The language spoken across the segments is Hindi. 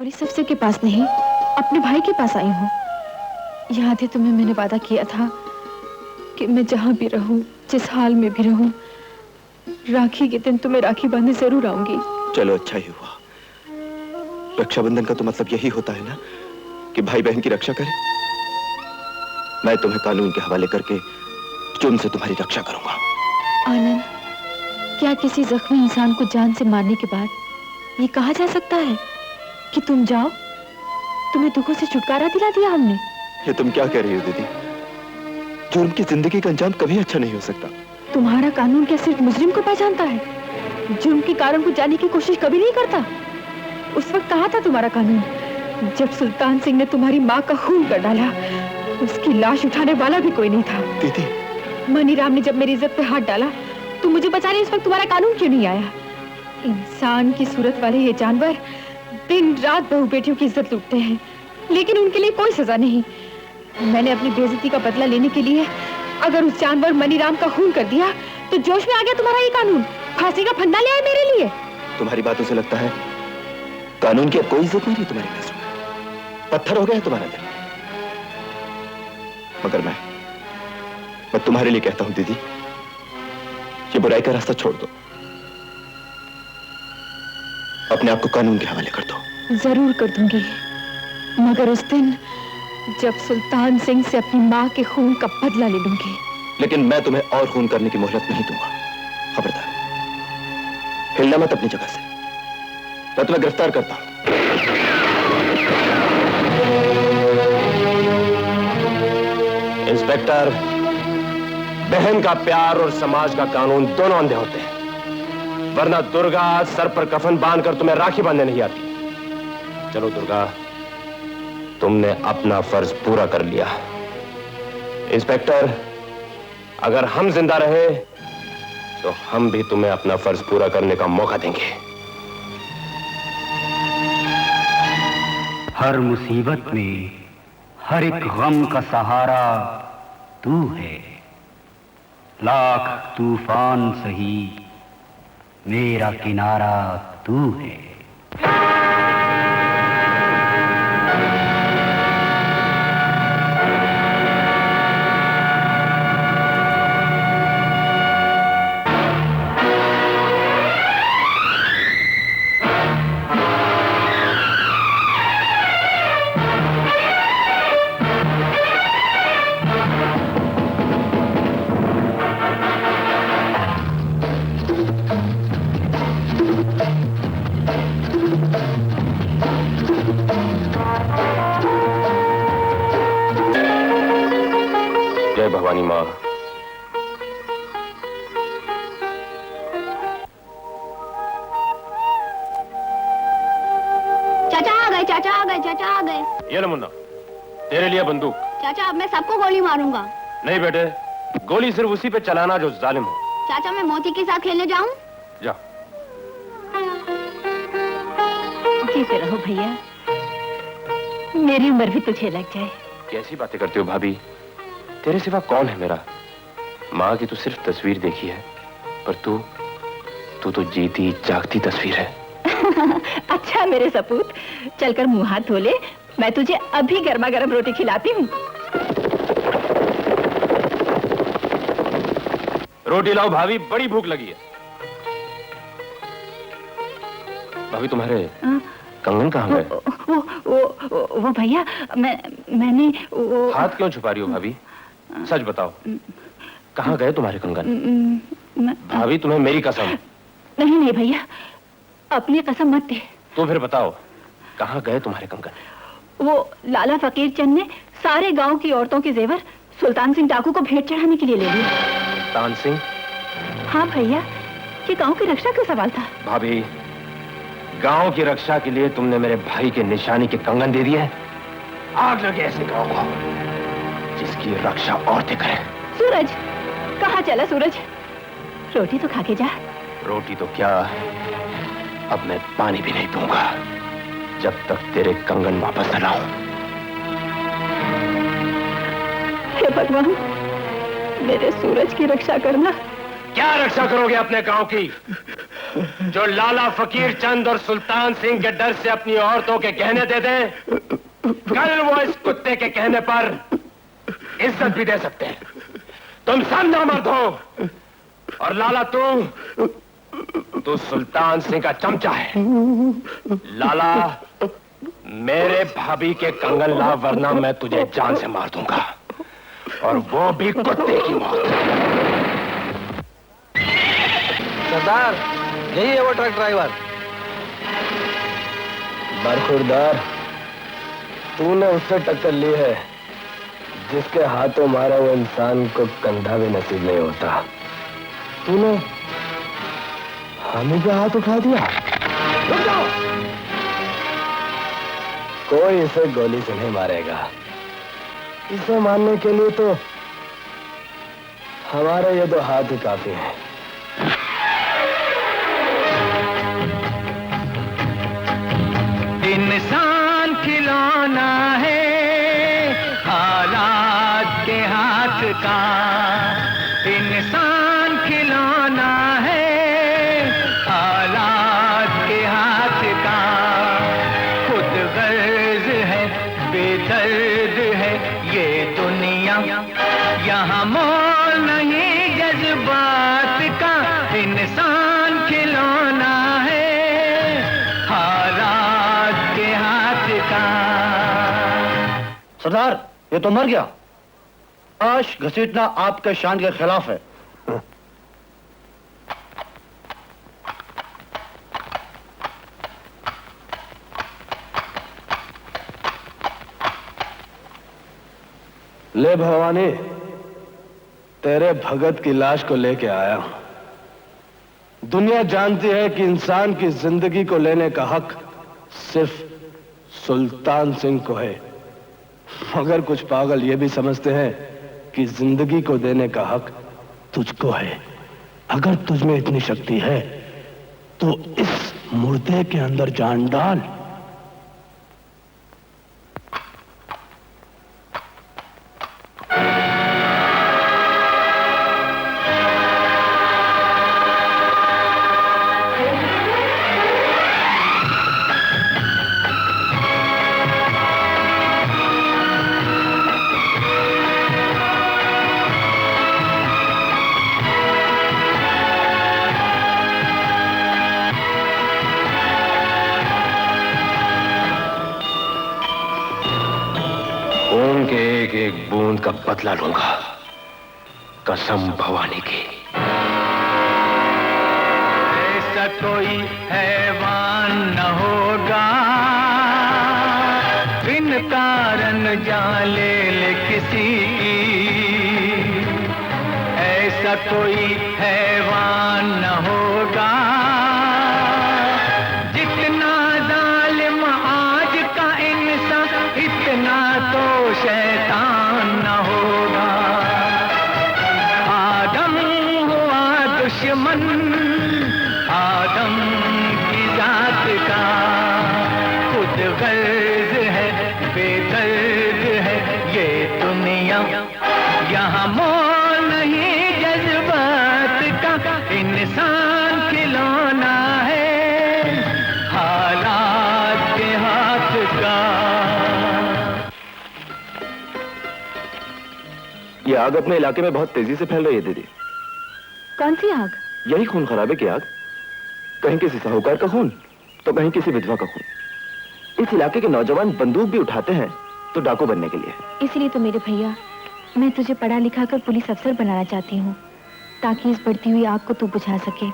और इस अफसर के पास नहीं, अपने भाई के पास आई हूँ। याद है तुम्हें मैंने वादा किया था कि मैं जहाँ भी रहूँ, जिस हाल में भी रहूँ, राखी के दिन तुम्हें राखी बांधने जरूर आऊंगी। चलो अच्छा ही हुआ। रक्षाबंधन का तो मतलब यही होता है ना कि भाई बहन की रक्षा करे। मैं तुम्हें कानून के हवाले करके जुर्म से तुम्हारी रक्षा करूंगा। आनंद, क्या किसी जख्मी इंसान को जान से मारने के बाद ये कहा जा सकता है कि तुम जाओ, तुम्हें दुखों से छुटकारा दिला दिया हमने? ये तुम क्या कह रही हो दीदी? जुर्म की जिंदगी का अंजाम कभी अच्छा नहीं हो सकता। तुम्हारा कानून क्या सिर्फ मुजरिम को पहचानता है? जुर्म के कारण को जानने की कोशिश कभी नहीं करता। उस वक्त कहा था तुम्हारा कानून, जब सुल्तान सिंह ने तुम्हारी माँ का खून कर डाला, उसकी लाश उठाने वाला भी कोई नहीं था। दीदी, मनीराम ने जब मेरी इज्जत पे हाथ डाला तो मुझे बचाने इस वक्त तुम्हारा कानून क्यों नहीं आया? इंसान की सूरत वाले ये जानवर दिन रात बहू बेटियों की इज्जत लूटते हैं, लेकिन उनके लिए कोई सजा नहीं। मैंने अपनी बेइज्जती का बदला लेने के लिए अगर उस जानवर मनीराम का खून कर दिया तो जोश में आ गया तुम्हारा ये कानून, फांसी का फंदा ले आए मेरे लिए। तुम्हारी बातों से लगता है कानून की अब कोई इज्जत नहीं रही तुम्हारी नजरों में। पत्थर हो गया तुम्हारा दिल। मगर मैं तुम्हारे लिए कहता हूं दीदी, ये बुराई का रास्ता छोड़ दो, अपने आप को कानून के हवाले कर दो। जरूर कर दूंगी, मगर उस दिन जब सुल्तान सिंह से अपनी माँ के खून का बदला ले लूंगी। लेकिन मैं तुम्हें और खून करने की मोहलत नहीं दूंगा। खबरदार, हिलना मत अपनी जगह से। मैं तुम्हें गिरफ्तार करता हूं। इंस्पेक्टर, बहन का प्यार और समाज का कानून दोनों अंधे होते हैं, वरना दुर्गा सर पर कफन बांधकर तुम्हें राखी बांधने नहीं आती। चलो दुर्गा, तुमने अपना फर्ज पूरा कर लिया। इंस्पेक्टर, अगर हम जिंदा रहे तो हम भी तुम्हें अपना फर्ज पूरा करने का मौका देंगे। हर मुसीबत में, हर एक गम का सहारा तू है। लाख तूफान सही, मेरा किनारा तू है। जय भवानी माँ। चाचा आ गए, चाचा आ गए, चाचा आ गए। ये ना मुन्ना, तेरे लिए बंदूक। चाचा अब मैं सबको गोली मारूंगा। नहीं बेटे, गोली सिर्फ उसी पे चलाना जो जालिम हो। चाचा मैं मोती के साथ खेलने जाऊं? जा। जीते रहो भैया, मेरी उम्र भी तुझे लग जाए। कैसी बातें करती हो भाभी? तेरे सिवा कौन है मेरा? माँ की तो सिर्फ तस्वीर देखी है, पर तू तो जीती जागती तस्वीर है। अच्छा मेरे सपूत, चलकर मुंह हाथ धो ले, मैं तुझे अभी गर्मा गर्म रोटी खिलाती हूँ। रोटी लाओ भाभी, बड़ी भूख लगी है। भाभी तुम्हारे कंगन कहाँ गए? वो भैया, मैंने हाथ क्यों छुपा रही हो भाभी? सच बताओ, कहाँ गए तुम्हारे कंगन? भाभी तुम्हें मेरी कसम। नहीं भैया, अपनी कसम मत दे। तो फिर बताओ, कहाँ गए तुम्हारे कंगन? वो लाला फकीर चंद ने सारे गांव की औरतों के जेवर सुल्तान सिंह डाकू को भेंट चढ़ाने के लिए ले लिए। सुल्तान सिंह? हाँ भैया, ये गांव की रक्षा का सवाल था। भाभी, गांव की रक्षा के लिए तुमने मेरे भाई के निशानी के कंगन दे दिए? आग लगे ऐसे गांव को जिसकी रक्षा औरतें करें। सूरज, कहाँ चला सूरज? रोटी तो खा के जा। रोटी तो क्या, अब मैं पानी भी नहीं पीऊंगा जब तक तेरे कंगन वापस न लाऊं। हे भगवान, मेरे सूरज की रक्षा करना। क्या रक्षा करोगे अपने गांव की? जो लाला फकीर चंद और सुल्तान सिंह के डर से अपनी औरतों के गहने दे दे, कल वो इस कुत्ते के कहने पर इज्जत भी दे सकते हैं। तुम सब नामर्द हो। और लाला तू सुल्तान सिंह का चमचा है। लाला, मेरे भाभी के कंगन ला, वरना मैं तुझे जान से मार दूंगा, और वो भी कुत्ते की मौत। सरदार, यही है वो ट्रक ड्राइवर। बरखुरदार, तूने उससे टक्कर ली है जिसके हाथों मारा हुआ इंसान को कंधा भी नसीब नहीं होता। तूने हामी पे हाथ उठा दिया। रुक जाओ। कोई इसे गोली से नहीं मारेगा। इसे मारने के लिए तो हमारे ये दो हाथ ही काफी हैं। इंसान खिलौना है हालात के हाथ का। इंसान खिलौना है हालात के हाथ का। खुद गर्ज है, बेदर्द है ये दुनिया, यहाँ मोल नहीं जज्बात का। इंसान खिलौना है हालात के हाथ का। सरदार, ये तो मर गया। लाश घसीटना आपके शान के खिलाफ है। ले भवानी, तेरे भगत की लाश को लेके आया हूं। दुनिया जानती है कि इंसान की जिंदगी को लेने का हक सिर्फ सुल्तान सिंह को है, मगर कुछ पागल ये भी समझते हैं कि जिंदगी को देने का हक तुझको है। अगर तुझ में इतनी शक्ति है तो इस मुर्दे के अंदर जान डाल। खून के एक एक बूंद का बदला लूंगा, कसम भवानी की। ऐसा कोई हैवान न होगा बिन कारण जान ले किसी की। ऐसा कोई हैवान न होगा जितना जालिम आज का इंसान, इतना तो शैतान न होगा। आदम हुआ दुश्मन आदम की जात का। खुद गर्ज है, बेदर्द है ये दुनिया, यहाँ मोल नहीं जज्बात का। इंसान खिलौना है हालात के हाथ का। ये आग अपने इलाके में बहुत तेजी से फैल रही है दीदी। कौन सी आग? यही खून खराबे की आग। कहीं किसी साहूकार का खून तो कहीं किसी विधवा का खून। इस इलाके के नौजवान बंदूक भी उठाते हैं तो डाकू बनने के लिए। इसलिए तो मेरे भैया, मैं तुझे पढ़ा लिखा कर पुलिस अफसर बनाना चाहती हूँ, ताकि इस बढ़ती हुई आग को तू बुझा सके।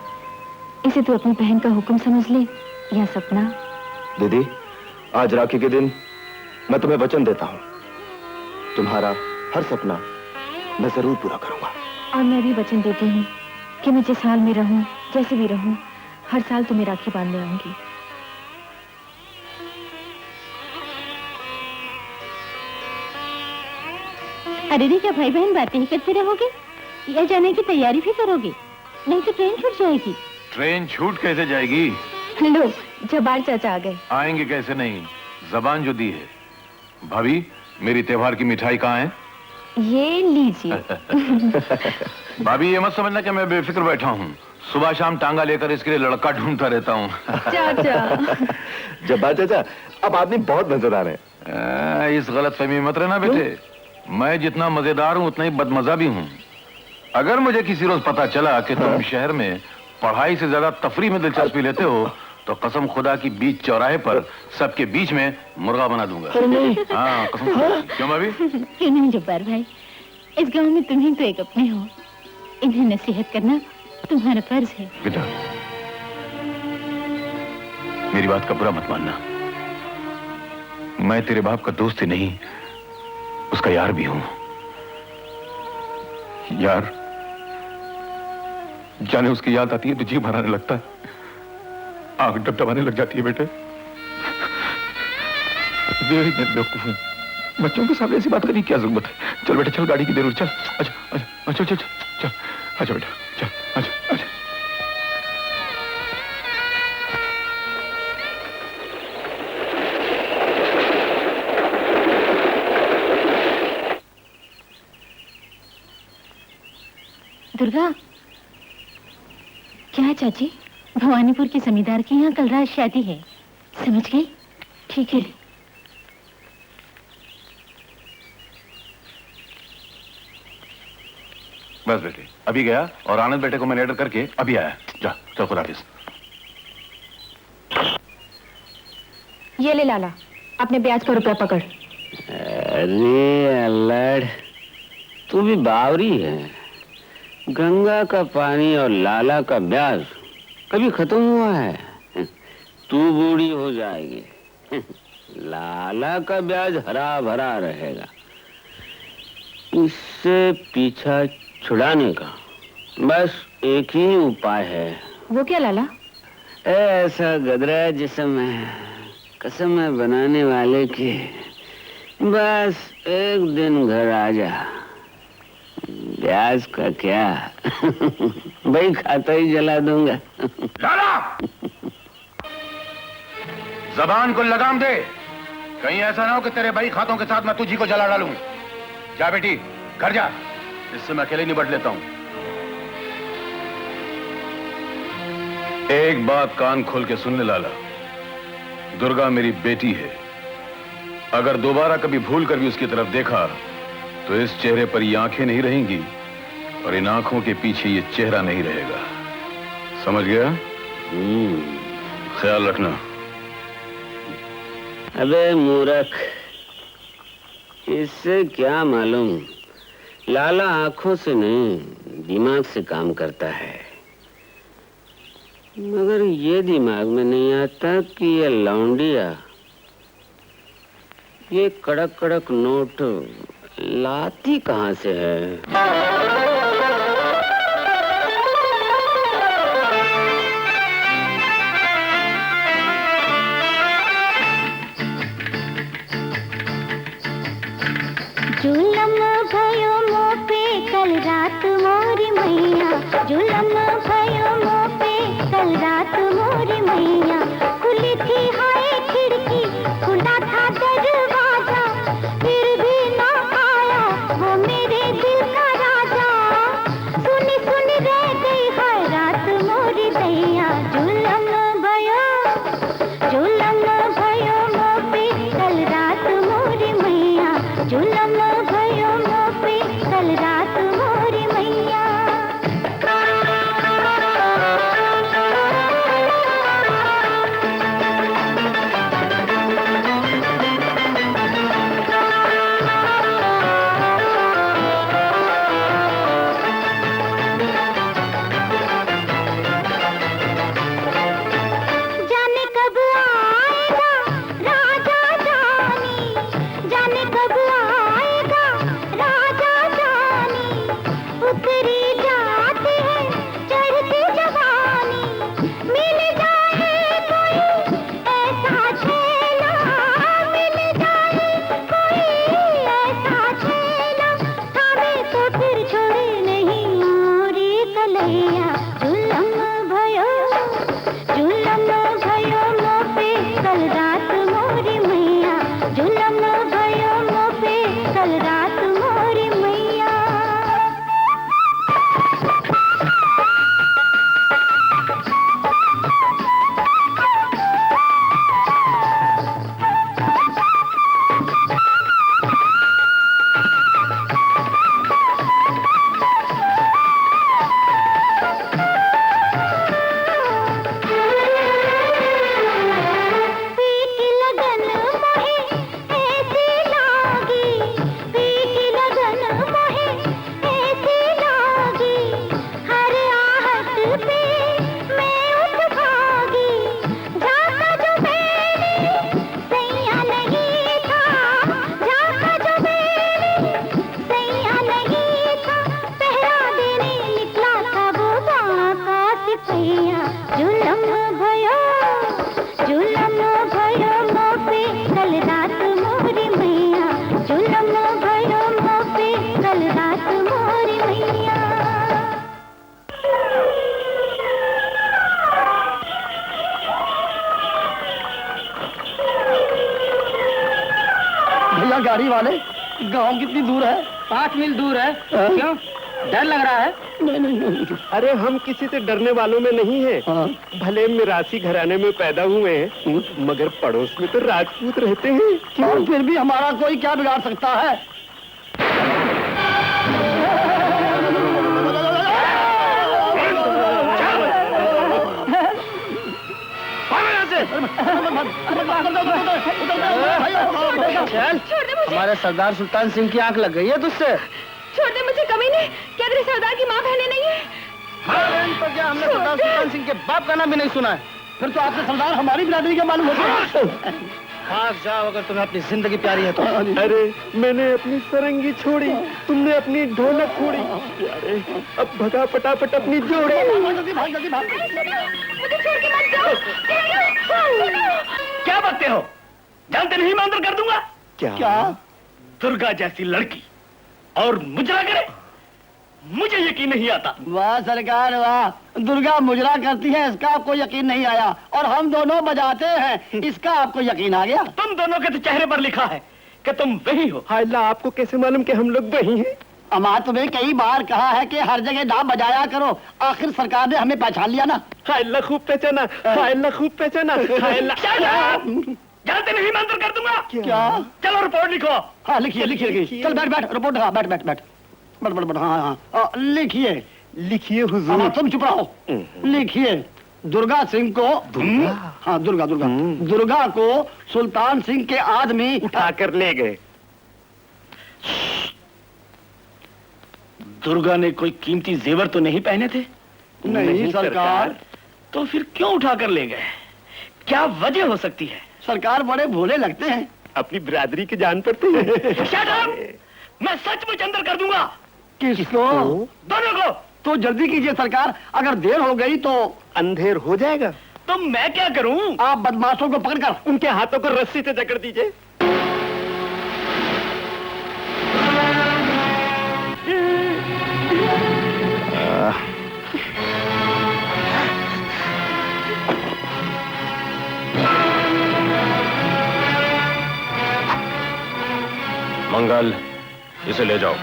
इसे तू अपनी बहन का हुक्म समझ ले या सपना। दीदी, आज राखी के दिन मैं तुम्हें वचन देता हूँ, तुम्हारा हर सपना मैं जरूर पूरा करूंगा। और मैं भी वचन देती हूँ कि मैं जिस हाल में रहूं, जैसे भी रहूं, हर साल तुम्हें राखी बांधने आऊंगी। अरे रे, क्या भाई बहन बातें ही करते रहोगे या जाने की तैयारी भी करोगे? नहीं तो ट्रेन छूट जाएगी। ट्रेन छूट कैसे जाएगी? लो, जबार चाचा आ गए। आएंगे कैसे नहीं, जबान जो दी है। भाभी, मेरी त्योहार की मिठाई कहाँ है? ये लीजिए। भाभी, ये मत समझना कि मैं बेफिक्र बैठा हूँ। सुबह शाम टांगा लेकर इसके लिए लड़का ढूंढता रहता हूँ। चाचा। जब्बार चाचा, अब आदमी बहुत मजेदार है। इस गलतफहमी में मत रहना बेटे। मैं जितना मजेदार हूँ उतना ही बदमजा भी हूँ। अगर मुझे किसी रोज पता चला कि तुम शहर में पढ़ाई से ज्यादा तफरी में दिलचस्पी लेते हो तो कसम खुदा की बीच चौराहे पर सबके बीच में मुर्गा बना दूंगा। हाँ कसम खुदा। क्यों भाभी? क्यों नहीं जब्बार भाई, इस गांव में तुम्ही तो एक अपने हो, इन्हें नसीहत करना तुम्हारा फर्ज है। बेटा मेरी बात का बुरा मत मानना, मैं तेरे बाप का दोस्त ही नहीं उसका यार भी हूं। यार जाने उसकी याद आती है तो जी भराने लगता है, आंख डबडबाने लग जाती है बेटे। बेवकूफ हूं, बच्चों के सामने ऐसी बात करने की क्या जरूरत है। चल बेटा चल, गाड़ी की देर हो, चल। अच्छा अच्छा चल चल चल, अच्छा बेटा चल, अच्छा अच्छा। दुर्गा, क्या चाची? भवानीपुर के जमींदार की यहाँ कल रात शादी है, समझ गई? ठीक है। बस बेटे अभी गया और आनंद बेटे को मैंने ऑर्डर करके अभी आया। जा चल, खुदा हाफिज। ये ले लाला, अपने ब्याज का रुपया पकड़। अरे अल्लाह, तू भी बावरी है। गंगा का पानी और लाला का ब्याज कभी खत्म हुआ है? तू बूढ़ी हो जाएगी, लाला का ब्याज हरा भरा रहेगा। इससे पीछा छुड़ाने का बस एक ही उपाय है। वो क्या लाला? ऐसा गदरा जिस्म है कसम है बनाने वाले की, बस एक दिन घर आ जा। ब्याज का क्या भाई, खाता ही जला दूंगा। लाला जबान को लगाम दे, कहीं ऐसा ना हो कि तेरे भाई खातों के साथ मैं तुझी को जला डालूं। जा बेटी घर जा, इससे मैं अकेले निपट लेता हूं। एक बात कान खोल के सुन ले लाला, दुर्गा मेरी बेटी है। अगर दोबारा कभी भूल कर भी उसकी तरफ देखा तो इस चेहरे पर ये आंखें नहीं रहेंगी और इन आंखों के पीछे ये चेहरा नहीं रहेगा। समझ गया? ख्याल रखना। अबे मूर्ख, इससे क्या मालूम, लाला आंखों से नहीं दिमाग से काम करता है। मगर ये दिमाग में नहीं आता कि ये लौंडिया ये कड़क कड़क नोट लाती कहां से है। जुलम भयो मोपे कल रात मोरी मैया, जुलम भयो मोपे कल रात मोरी मैया। खुली थी हाय खिड़की, खुला था दरवाजा, फिर भी ना आया वो मेरे दिल का राजा। सुनी सुनी रह गई हाय रात मोरी दैया। जुलम भयो मोपे कल रात मोरी मैया, जुलम भयो मोपे कल रात मोरी मैया। जाने कब आएगा राजा जानी, जाने कब आएगा राजा जानी। उतरी जाती है चढ़ती जवानी, मिल जाए कोई ऐसा छेला, मिल जाए कोई ऐसा छेला, थामे तो फिर छोड़े नहीं मोरी कलैया। जुलम भयो मोपे कल रात मोरी मैया, जुलम भयो मोपे कल रात मोरी मैया। भैया गाड़ी वाले, गांव कितनी दूर है? 5 मील दूर है। क्यों, डर लग रहा है? नहीं। अरे हम किसी से डरने वालों में नहीं है। भले मिरासी घराने में पैदा हुए हैं, मगर पड़ोस में तो राजपूत रहते हैं। क्यों, फिर भी हमारा कोई क्या बिगाड़ सकता है? हमारे सरदार सुल्तान सिंह की आंख लग गई है तुझसे। छोड़ दे मुझे, कमीने। क्या तेरे सरदार की माँ बहनें नहीं है? तो क्या हमने सरदार सुल्तान सिंह के बाप का नाम भी नहीं सुना है? फिर तो आपके सरदार हमारी बिरादरी का मालूम होता है। भाग जाओ अगर तुम्हें अपनी जिंदगी प्यारी है तो। अरे मैंने अपनी सरंगी छोड़ी, तुमने अपनी ढोलक छोड़ी। अरे अब भगा फटाफट अपनी जोड़ी। मुझे छोड़ के मत जाओ। क्या बातें हो? जानते नहीं मैं अंदर कर दूंगा। क्या? दुर्गा जैसी लड़की और मुजरा करे, मुझे यकीन नहीं आता। वाह सरकार वाह, दुर्गा मुजरा करती है इसका आपको यकीन नहीं आया, और हम दोनों बजाते हैं इसका आपको यकीन आ गया। तुम दोनों के तो चेहरे पर लिखा है कि तुम वही हो। हाय अल्लाह, आपको कैसे मालूम कि हम लोग वही हैं? अमा तुम्हें कई बार कहा है कि हर जगह ना बजाया करो, आखिर सरकार ने हमें पहचान लिया ना। हाय अल्लाह खूब पहचाना, हाय अल्लाह खूब पहचाना, हाय अल्लाह। जानते नहीं मैं अंदर कर दूंगा। क्या? चलो रिपोर्ट लिखो। हाँ लिखिए लिखिए। चल बैठ बैठ रिपोर्ट। हाँ बैठ बैठ बैठ बैठ बैठ बैठ। हाँ हाँ लिखिए लिखिए हुजूर। तुम चुप रहो। लिखिए दुर्गा सिंह को, हाँ दुर्गा दुर्गा दुर्गा को सुल्तान सिंह के आदमी उठाकर ले गए। दुर्गा ने कोई कीमती जेवर तो नहीं पहने थे? नहीं सरकार। तो फिर क्यों उठाकर ले गए? क्या वजह हो सकती है? सरकार बड़े भोले लगते हैं। अपनी बिरादरी की जान पड़ती है। Shut up! मैं सचमुच अंदर कर दूंगा। किसको? दोनों को। तो जल्दी कीजिए सरकार, अगर देर हो गई तो अंधेर हो जाएगा। तो मैं क्या करूं? आप बदमाशों को पकड़कर उनके हाथों को रस्सी से जकड़ दीजिए। मंगल, इसे ले जाओ।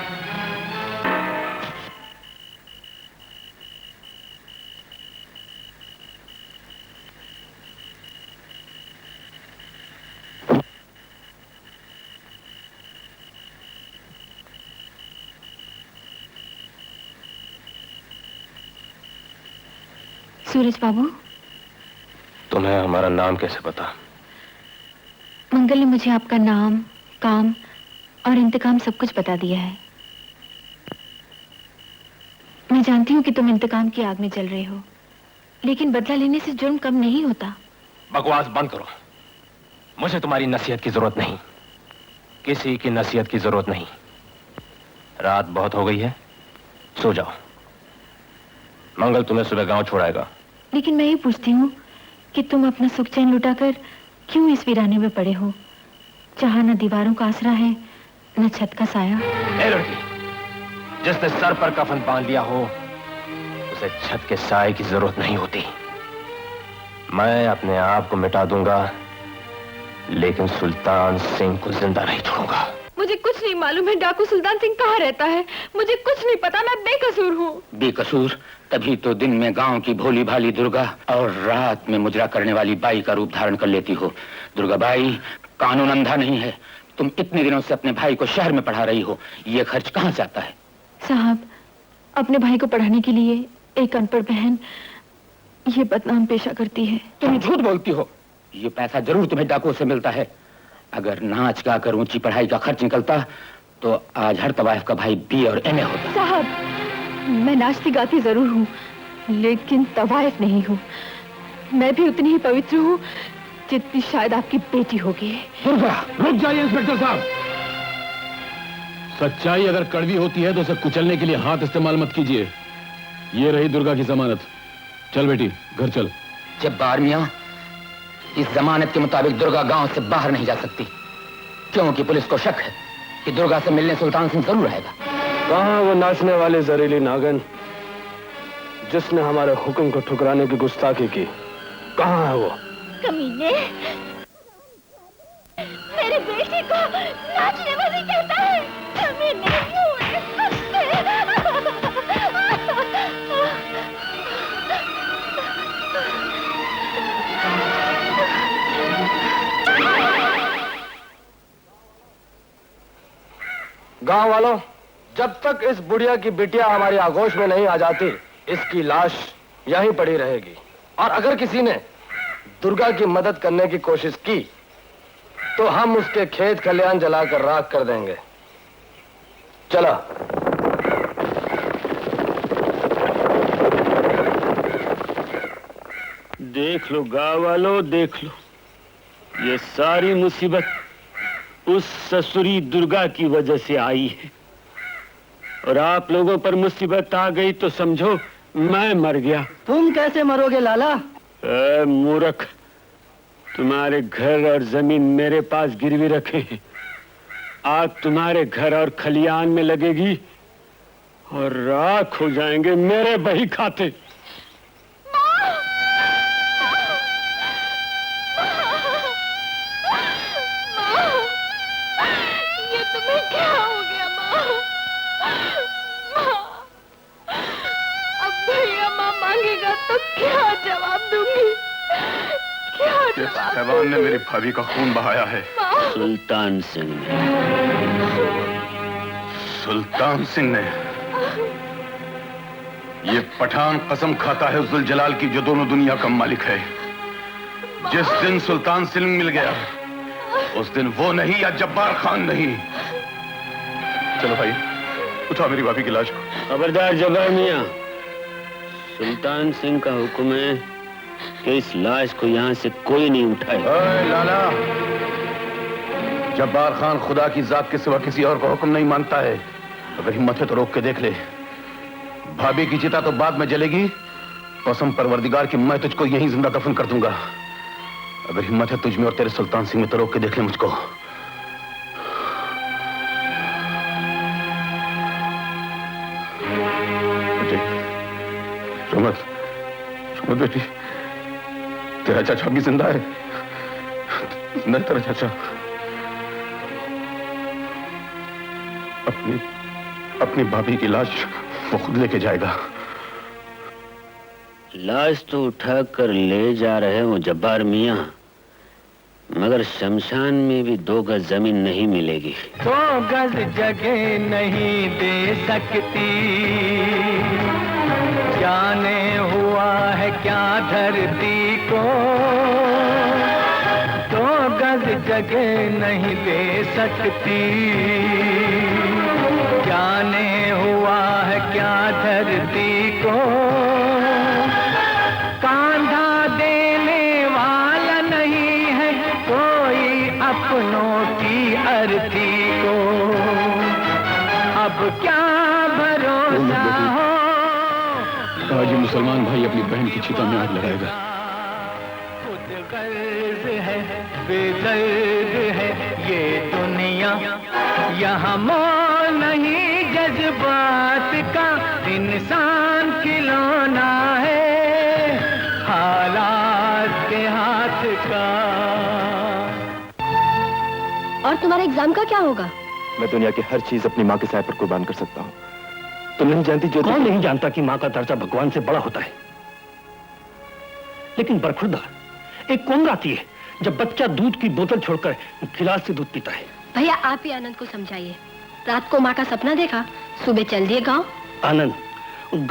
सूरज बाबू, तुम्हें हमारा नाम कैसे पता? मंगल ने मुझे आपका नाम, काम और इंतकाम सब कुछ बता दिया है। मैं जानती हूँ कि तुम इंतकाम की आग में जल रहे हो, लेकिन बदला लेने से जुर्म कम नहीं होता। बकवास बंद करो। मुझे तुम्हारी नसीहत की जरूरत नहीं, किसी की नसीहत की जरूरत नहीं। रात बहुत हो गई है, सो जाओ। मंगल तुम्हें सुबह गांव छोड़ाएगा। लेकिन मैं ये पूछती हूँ कि तुम अपना सुख चैन लुटाकर क्यों इस वीराने में पड़े हो, जहाँ न दीवारों का आसरा है न छत का साया। ए लड़की, जिसने सर पर कफन बांध लिया हो उसे छत के साए की जरूरत नहीं होती। मैं अपने आप को मिटा दूंगा, लेकिन सुल्तान सिंह को जिंदा नहीं छोड़ूंगा। मुझे कुछ नहीं मालूम है डाकू सुल्तान सिंह कहाँ रहता है। मुझे कुछ नहीं पता, मैं बेकसूर हूँ। बेकसूर? तभी तो दिन में गांव की भोली भाली दुर्गा और रात में मुजरा करने वाली बाई का रूप धारण कर लेती हो। दुर्गा बाई, कानून अंधा नहीं है। तुम इतने दिनों से अपने भाई को शहर में पढ़ा रही हो, ये खर्च कहाँ से आता है? साहब, अपने भाई को पढ़ाने के लिए एक अनपढ़ बहन ये बदनाम पेशा करती है। तुम झूठ बोलती हो। ये पैसा जरूर तुम्हें डाकुओं से मिलता है। अगर नाच गा कर ऊंची पढ़ाई का खर्च निकलता तो आज हर तवाइफ का भाई बी और एमए होता। साहब, मैं नाचती गाती जरूर हूँ, लेकिन तवाइफ नहीं हूँ। मैं भी उतनी ही पवित्र हूँ जितनी शायद आपकी बेटी होगी। दुर्गा, रुक जाइए इंस्पेक्टर साहब। सच्चाई अगर कड़वी होती है तो उसे कुचलने के लिए हाथ इस्तेमाल मत कीजिए। ये रही दुर्गा की जमानत। चल बेटी, घर चल। जब्बार मियां, इस जमानत के मुताबिक दुर्गा गांव से बाहर नहीं जा सकती, क्योंकि पुलिस को शक है कि दुर्गा से मिलने सुल्तान सिंह जरूर आएगा। कहाँ वो नाचने वाले जहरीली नागन जिसने हमारे हुक्म को ठुकराने की गुस्ताखी की? कहाँ है वो? कमीने, मेरे वाली बेटी को नाचने वाली कहता है। मैं नहीं हूँ गांव वालों, जब तक इस बुढ़िया की बिटिया हमारी आगोश में नहीं आ जाती, इसकी लाश यहीं पड़ी रहेगी। और अगर किसी ने दुर्गा की मदद करने की कोशिश की तो हम उसके खेत खलियान जलाकर राख कर देंगे। चला। देख लो गाँव वालों, देख लो, ये सारी मुसीबत उस ससुरी दुर्गा की वजह से आई है। और आप लोगों पर मुसीबत आ गई तो समझो मैं मर गया। तुम कैसे मरोगे लाला? मूर्ख, तुम्हारे घर और जमीन मेरे पास गिरवी रखे हैं। आग तुम्हारे घर और खलियान में लगेगी और राख हो जाएंगे मेरे बही खाते। ये तुम्हें क्या हो गया माँ? अब भैया माँ मांगेगा तो क्या जवाब दूंगी? शहबान ने मेरी भाभी का खून बहाया है। सुल्तान सिंह ने। सुल्तान सिंह ने। ये पठान कसम खाता है जुल जलाल की जो दोनों दुनिया का मालिक है। जिस दिन सुल्तान सिंह मिल गया उस दिन वो नहीं या जब्बार खान नहीं। चलो भाई, उठाओ मेरी भाभी की लाश को। खबरदार जब्बार मियां, सुल्तान सिंह का हुक्म है कि इस लाश को यहाँ से कोई नहीं उठाए। ओए लाला, जब्बार खान खुदा की जात के सिवा किसी और का हुक्म नहीं मानता है। अगर हिम्मत है तो रोक के देख ले। भाभी की चिता तो बाद में जलेगी। कसम परवरदिगार की मैं तुझको यहीं जिंदा दफन कर दूंगा। अगर हिम्मत है तुझ में और तेरे सुल्तान सिंह में तो रोक के देख ले मुझको। रोमत, रोमत बेटी, तेरा चाचा भी जिंदा है। नहीं, तेरा चाचा अपनी भाभी की लाश वो खुद लेके जाएगा। लाश तो उठा कर ले जा रहे हो जब्बार मियां, मगर शमशान में भी 2 गज जमीन नहीं मिलेगी। 2 गज जगह नहीं दे सकती, जाने हुआ है क्या धरती को। 2 गज जगह नहीं दे सकती, जाने हुआ है क्या धरती को। कांधा देने वाला नहीं है कोई अपनों की अर्थी को। अब क्या भरोसा हो। आज ये मुसलमान भाई अपनी बहन की चिता में आग लगाएगा। खुद गर्ज है, बेदर्द है ये दुनिया, यहाँ मोल नहीं जज्बात का, इंसान खिलौना है हालात के हाथ का। और तुम्हारे एग्जाम का क्या होगा? मैं दुनिया की हर चीज अपनी माँ के साय पर कुर्बान कर सकता हूँ। तुम नहीं जानती जो कौन नहीं जानता कि माँ का दर्जा भगवान से बड़ा होता है। लेकिन बरखुरदार, एक कौन आती है जब बच्चा दूध की बोतल छोड़कर गिलास से दूध पीता है। भैया आप ही आनंद को समझाइए। रात को माँ का सपना देखा, सुबह चल दिए गांव। आनंद,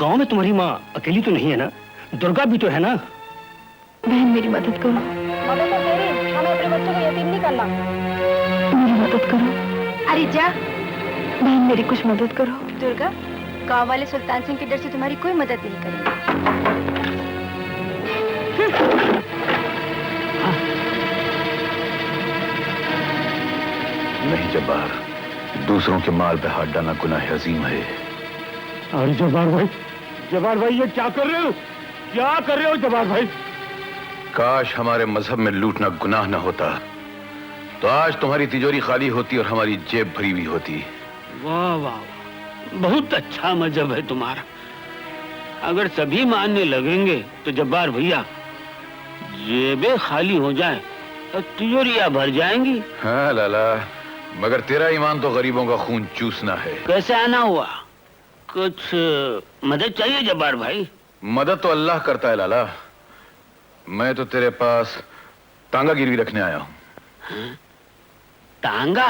गांव में तुम्हारी माँ अकेली तो नहीं है ना? दुर्गा भी तो है ना? बहन मेरी मदद करो। मदद हमें अपने बच्चों को यतीम नहीं करना। मेरी मदद करो। अरे जा बहन, मेरी कुछ मदद करो। दुर्गा, गांव वाले सुल्तान सिंह के डर से तुम्हारी कोई मदद नहीं करेंगे। नहीं जब्बार, दूसरों के माल पे हाथ डालना गुनाह अजीम है। अरे जब्बार भाई ये क्या कर रहे हो? क्या कर रहे हो जब्बार भाई? काश हमारे मजहब में लूटना गुनाह न होता तो आज तुम्हारी तिजोरी खाली होती और हमारी जेब भरी हुई होती। वाह वाह, बहुत अच्छा मजहब है तुम्हारा। अगर सभी मानने लगेंगे तो जब्बार भैया जेबें खाली हो जाए तिजोरियां भर जाएंगी। हाँ लाला, मगर तेरा ईमान तो गरीबों का खून चूसना है। कैसे आना हुआ? कुछ मदद चाहिए जब्बार भाई? मदद तो अल्लाह करता है लाला। मैं तो तेरे पास तांगा गिरवी रखने आया हूँ। हाँ? तांगा?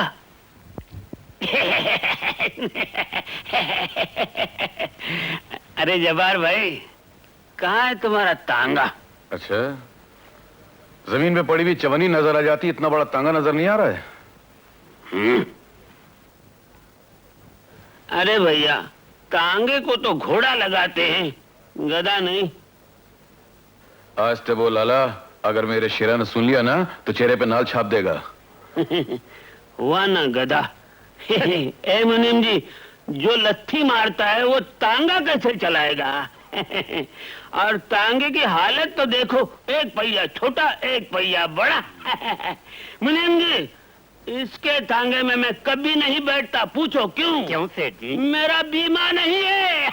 अरे जब्बार भाई, कहाँ है तुम्हारा तांगा? अच्छा, जमीन पे पड़ी हुई चवनी नजर आ जाती, इतना बड़ा तांगा नजर नहीं आ रहा है? अरे भैया, तांगे को तो घोड़ा लगाते हैं, गधा नहीं। आज ते बोल लाला, अगर मेरे शेरा ने सुन लिया ना तो चेहरे पे नाल छाप देगा। हुआ ना गधा। ए मुनीम जी, जो लत्थी मारता है वो तांगा कैसे चलाएगा? और तांगे की हालत तो देखो, एक पहिया छोटा एक पहिया बड़ा। मुनीम जी, इसके तांगे में मैं कभी नहीं बैठता। पूछो क्यों? क्यों सेठ जी? मेरा बीमा नहीं है।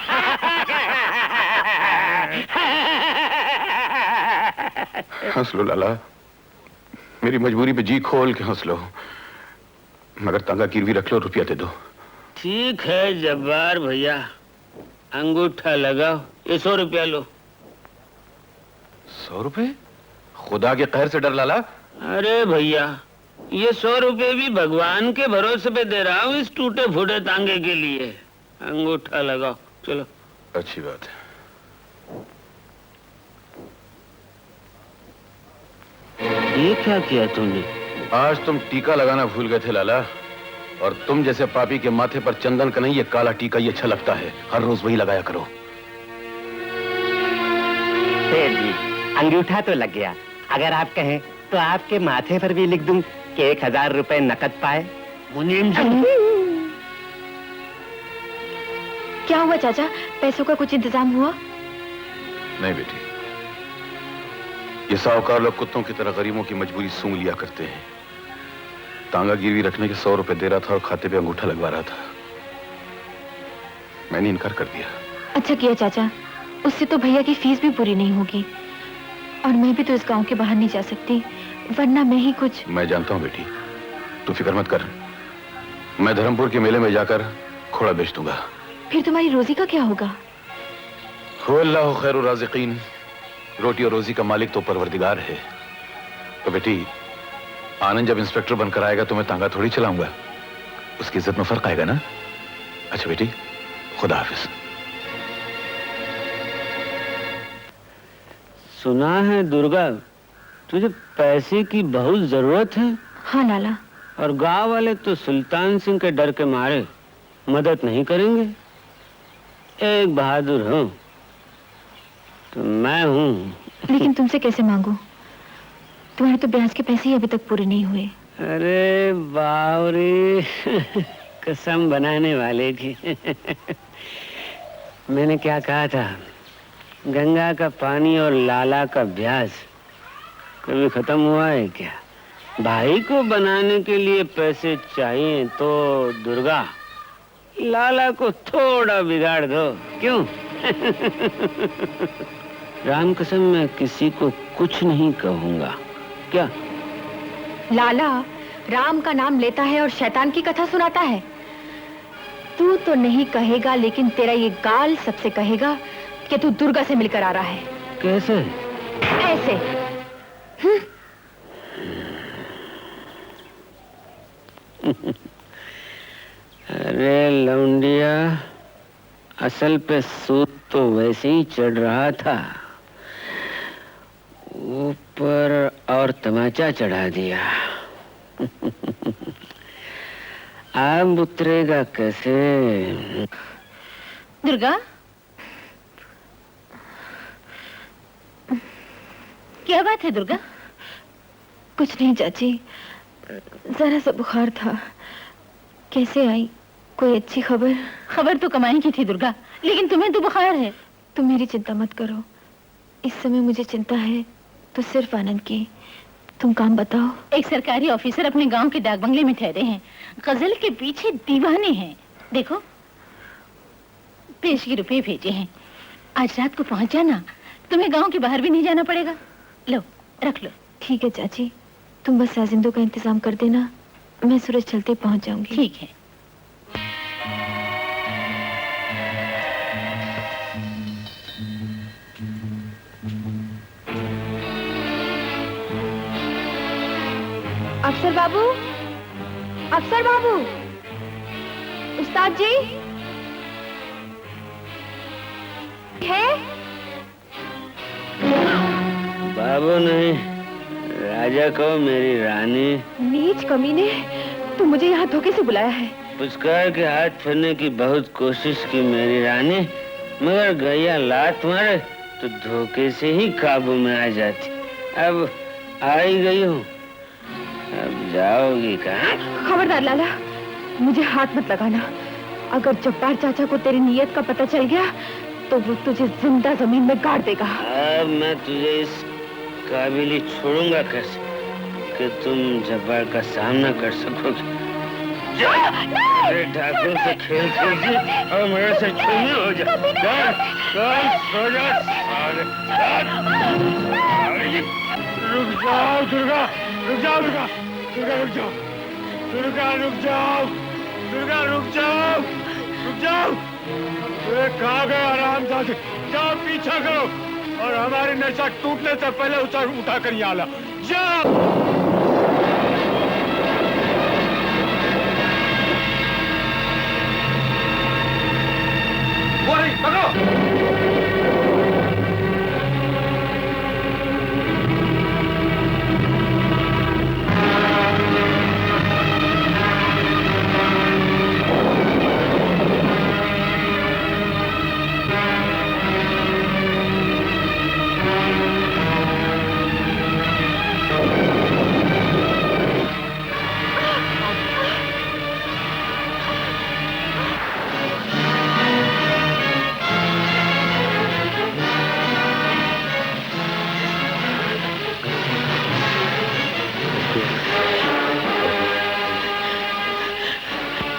हंस लो लाला, मेरी मजबूरी पे जी खोल के हंस लो, मगर तांगा गिरवी रख लो, रुपया दे दो। ठीक है जब्बार भैया, अंगूठा लगाओ, ये 100 रुपया लो। 100 रुपए? खुदा के कहर से डर लाला। अरे भैया, ये 100 रुपए भी भगवान के भरोसे पे दे रहा हूँ इस टूटे फूटे तांगे के लिए। अंगूठा लगाओ, चलो। अच्छी बात है। ये क्या किया तुमने? आज तुम टीका लगाना भूल गए थे लाला, और तुम जैसे पापी के माथे पर चंदन का नहीं, ये काला टीका ये अच्छा लगता है, हर रोज वही लगाया करो। सेठ जी, अंगूठा तो लग गया। अगर आप कहें तो आपके माथे पर भी लिख दूं कि 1000 रुपए नकद पाए। मुनीम जी, क्या हुआ चाचा, पैसों का कुछ इंतजाम हुआ? नहीं बेटी, ये साहूकार लोग कुत्तों की तरह गरीबों की मजबूरी सूंघ लिया करते हैं। तांगा गिरवी रखने के 100 रुपए दे रहा था और खाते पे अंगूठा लगवा रहा था। मैंने इनकार कर दिया। अच्छा किया चाचा, उससे तो भैया की फीस भी पूरी नहीं होगी, और मैं भी तो इस गांव के बाहर नहीं जा सकती, वरना मैं ही कुछ। मैं जानता हूँ बेटी, तू फिक्र मत कर, मैं धर्मपुर के मेले में जाकर घोड़ा बेच दूंगा। फिर तुम्हारी रोजी का क्या होगा? अल्लाह खैरुर राज़िकीन, रोटी और रोजी का मालिक तो परवरदिगार है। तो बेटी, आनंद जब इंस्पेक्टर बनकर आएगा तो मैं तांगा थोड़ी चलाऊंगा, उसकी इज्जत में फर्क आएगा ना। अच्छा बेटी, खुदा हाफिज। सुना है दुर्गा, तुझे पैसे की बहुत जरूरत है। हाँ लाला। और गांव वाले तो सुल्तान सिंह के डर के मारे मदद नहीं करेंगे। एक बहादुर हूँ तो मैं हूँ। लेकिन तुमसे कैसे मांगू? तुम्हारे तो ब्याज के पैसे ही अभी तक पूरे नहीं हुए। अरे बावरी, कसम बनाने वाले की। मैंने क्या कहा था, गंगा का पानी और लाला का ब्याज कभी खत्म हुआ है क्या? भाई को बनाने के लिए पैसे चाहिए तो दुर्गा, लाला को थोड़ा बिगाड़ दो, क्यों? राम कसम, मैं किसी को कुछ नहीं कहूंगा। क्या? लाला राम का नाम लेता है और शैतान की कथा सुनाता है। तू तो नहीं कहेगा, लेकिन तेरा ये गाल सबसे कहेगा कि तू दुर्गा से मिलकर आ रहा है। कैसे? ऐसे। अरे लौंडिया, असल पे सूद तो वैसे ही चढ़ रहा था, ऊपर और तमाचा चढ़ा दिया। अब उतरेगा कैसे? दुर्गा, क्या बात है दुर्गा? कुछ नहीं चाची, जरा सा बुखार था। कैसे आई? कोई अच्छी खबर? खबर तो कमाई की थी दुर्गा, लेकिन तुम्हें तो बुखार है। तुम मेरी चिंता मत करो, इस समय मुझे चिंता है तो सिर्फ आनंद की। तुम काम बताओ। एक सरकारी ऑफिसर अपने गांव के डाक बंगले में ठहरे हैं, गजल के पीछे दीवाने हैं। देखो, पेशगी रुपए भेजे हैं, आज रात को पहुंच जाना, तुम्हें गांव के बाहर भी नहीं जाना पड़ेगा। लो, रख लो। ठीक है चाची, तुम बस साजिंदों का इंतजाम कर देना, मैं सूरज चलते पहुंच जाऊंगी। ठीक है। अफसर बाबू, अफसर बाबू, उस्ताद जी है? बाबू नहीं, राजा को मेरी रानी। नीच कमीने, तू मुझे यहाँ धोखे से बुलाया है। पुचकार के हाथ फेरने की बहुत कोशिश की मेरी रानी, मगर गैया लात मारे तो धोखे से ही काबू में आ जाती। अब आ ही गई हूँ, अब जाओगी कहाँ? खबरदार लाला, मुझे हाथ मत लगाना। अगर जब्बार चाचा को तेरी नीयत का पता चल गया तो वो तुझे जिंदा जमीन में गाड़ देगा। अब मैं तुझे इस काबिल ही छोड़ूंगा कैसे कि तुम जब्बार का सामना कर सकोगे। अरे ठाकुर से खेल खेल और मेरे से छुई हो जा। सो जा। रुक जाओ दुर्गा, रुक जाओ दुर्गा, दुर्गा रुक जाओ, दुर्गा रुक जाओ, दुर्गा रुक जाओ, रुक जाओ। कहाँ गए आरामजादे? जाओ पीछा करो और हमारी नशा टूटने से पहले उठा कर यहाँ ला। जाओ। पकड़ो।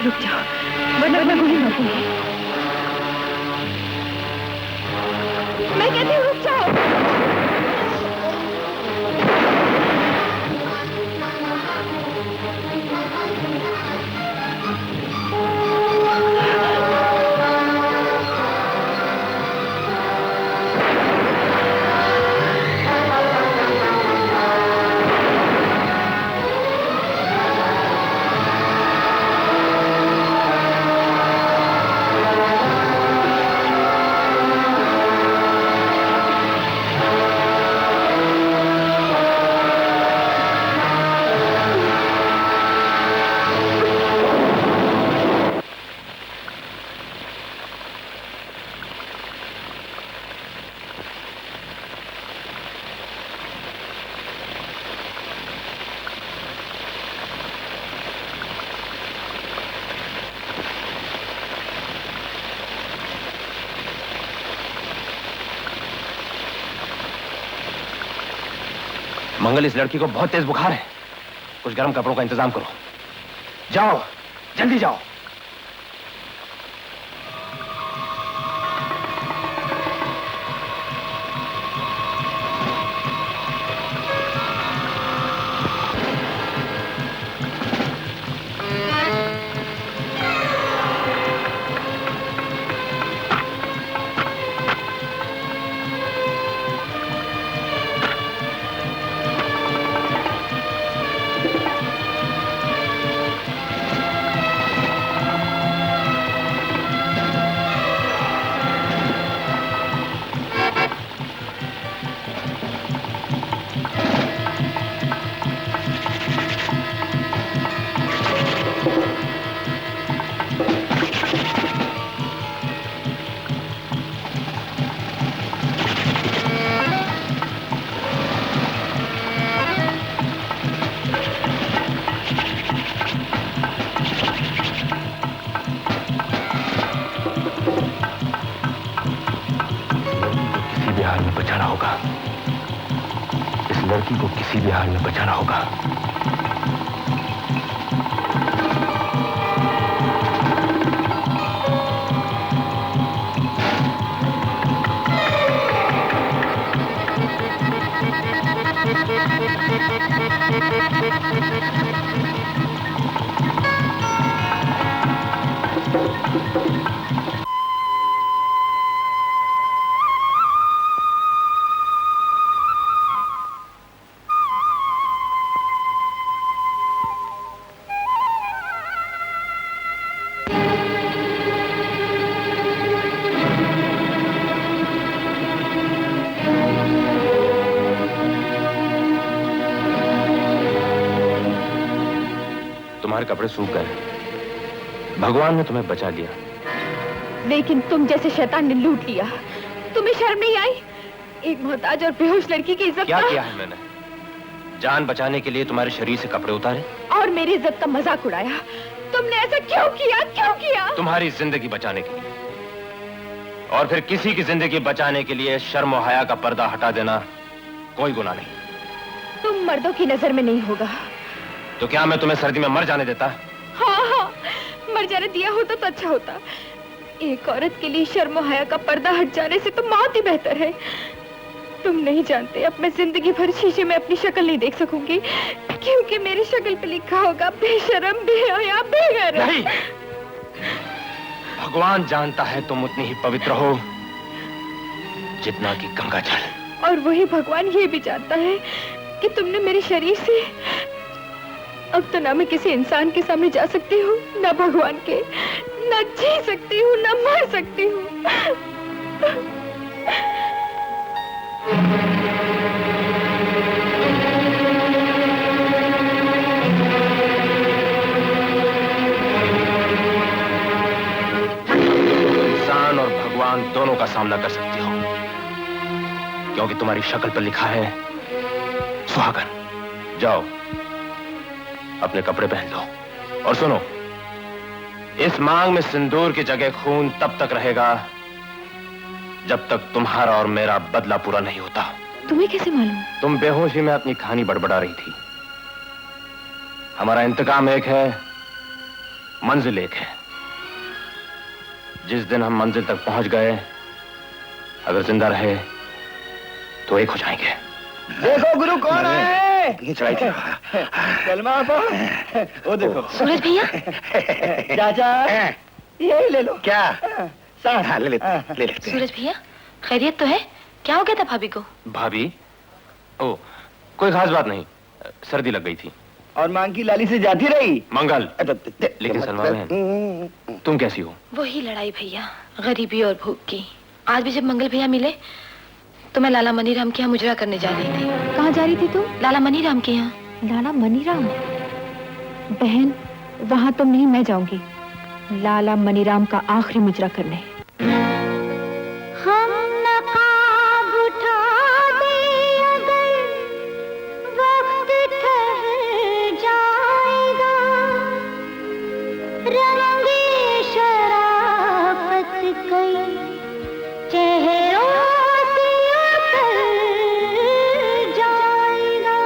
रुक जाओ, वरना मैं गोली मार दूंगी। मैं कहती हूँ रुक जाओ। मंगल, इस लड़की को बहुत तेज बुखार है, कुछ गर्म कपड़ों का इंतजाम करो। जाओ, जल्दी जाओ। लड़की को किसी भी हाल में बचाना होगा। कपड़े सूख गए। भगवान ने तुम्हें बचा लिया। लेकिन तुम जैसे शैतान ने लूट लिया। तुम्हें शर्म नहीं आई? एक मोहताज और बेहोश लड़की की इज्जत क्या किया है मैंने? जान बचाने के लिए तुम्हारे शरीर से कपड़े उतारे और मेरी इज्जत का मजाक उड़ाया। तुमने ऐसा क्यों किया? क्यों किया? तुम्हारी जिंदगी बचाने के लिए। और फिर किसी की जिंदगी बचाने के लिए शर्म और हया का पर्दा हटा देना कोई गुनाह नहीं। तुम मर्दों की नजर में नहीं होगा। तो क्या मैं तुम्हें सर्दी में मर जाने देता? हाँ, मर जाने दिया होता तो अच्छा होता। एक औरत के लिए शर्म और हया का पर्दा हट जाने से तो मौत ही बेहतर है। तुम नहीं जानते, अब मैं जिंदगी भर शीशे में अपनी शक्ल नहीं देख सकूंगी, क्योंकि मेरी शक्ल पे लिखा होगा बेशर्म, बेहया, बेगैरत। नहीं, भगवान जानता है तुम उतनी ही पवित्र हो जितना कि गंगा जल। और वही भगवान ये भी जानता है कि तुमने मेरे शरीर से अब तो ना मैं किसी इंसान के सामने जा सकती हूँ, ना भगवान के, ना जी सकती हूँ, ना मर सकती हूँ। इंसान और भगवान दोनों का सामना कर सकती हो, क्योंकि तुम्हारी शक्ल पर लिखा है सुहागन। जाओ, अपने कपड़े पहन लो। और सुनो, इस मांग में सिंदूर की जगह खून तब तक रहेगा जब तक तुम्हारा और मेरा बदला पूरा नहीं होता। तुम्हें कैसे मालूम? तुम बेहोशी में अपनी कहानी बड़बड़ा रही थी। हमारा इंतकाम एक है, मंजिल एक है। जिस दिन हम मंजिल तक पहुंच गए, अगर जिंदा रहे तो एक हो जाएंगे। देखो गुरु कौन है? ये चढ़ाई थी। सलमा आपा, वो देखो। सूरज भैया, चाचा, ये ले लो। क्या? साथ हाँ, ले लेते हैं। सूरज भैया, खैरियत तो है? क्या हो गया था भाभी को? भाभी? ओ, कोई खास बात नहीं, सर्दी लग गई थी। और मांग की लाली से जाती रही? मंगल। लेकिन सलमा बहन, तुम कैसी हो? वही लड़ाई भैया, गरीबी और भूख की। आज भी जब मंगल भैया मिले तो मैं लाला मनीराम के यहाँ मुजरा करने जा रही थी। कहाँ जा रही थी तुम? लाला मनीराम के यहाँ। लाला मनीराम? बहन, वहाँ तुम नहीं, मैं जाऊंगी लाला मनीराम का आखिरी मुजरा करने। हम नकाब उठा दे अगर वक्त ठहर जाएगा, रंगे शराफत कई चेहरों से उतर जाएगा।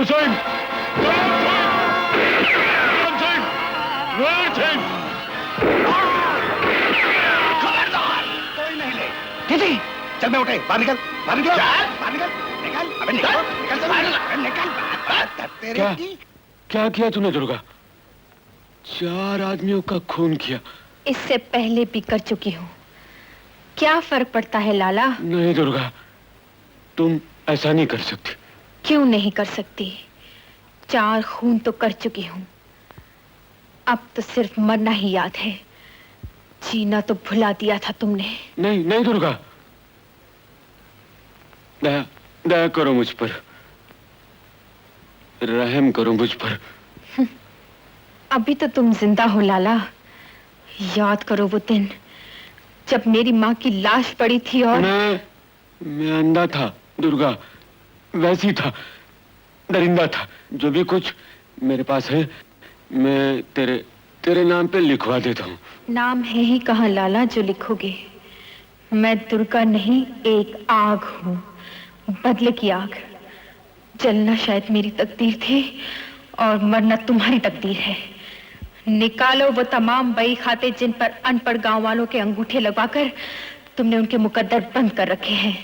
करण सिंह! करण सिंह! वीर सिंह! खबरदार! कोई नहीं ले। किसी चल मैं उठे, बाहर निकल, बाहर निकल, बाहर निकल, निकल, अबे निकल, निकल, निकल, निकल, तेरे क्या क्या किया तूने दुर्गा? 4 आदमियों का खून किया। इससे पहले भी कर चुकी हूँ। क्या फर्क पड़ता है लाला? नहीं दुर्गा, तुम ऐसा नहीं कर सकती। क्यों नहीं कर सकती? 4 खून तो कर चुकी हूँ। अब तो सिर्फ मरना ही याद है। जीना तो भुला दिया था तुमने। नहीं नहीं दुर्गा, दया दया करो मुझ पर, रहम करो मुझ पर। अभी तो तुम जिंदा हो लाला। याद करो वो दिन जब मेरी माँ की लाश पड़ी थी और मैं अंधा था दुर्गा, वैसी था, दरिंदा था। जो भी कुछ मेरे पास है मैं तेरे नाम पे लिखवा देता हूँ। नाम है ही कहाँ लाला जो लिखोगे? मैं दुर्गा नहीं, एक आग हूँ, बदले की आग। जलना शायद मेरी तकदीर थी और मरना तुम्हारी तकदीर है। निकालो वो तमाम बई खाते जिन पर अनपढ़ गांव वालों के अंगूठे लगवाकर तुमने उनके मुकद्दर बंद कर रखे हैं।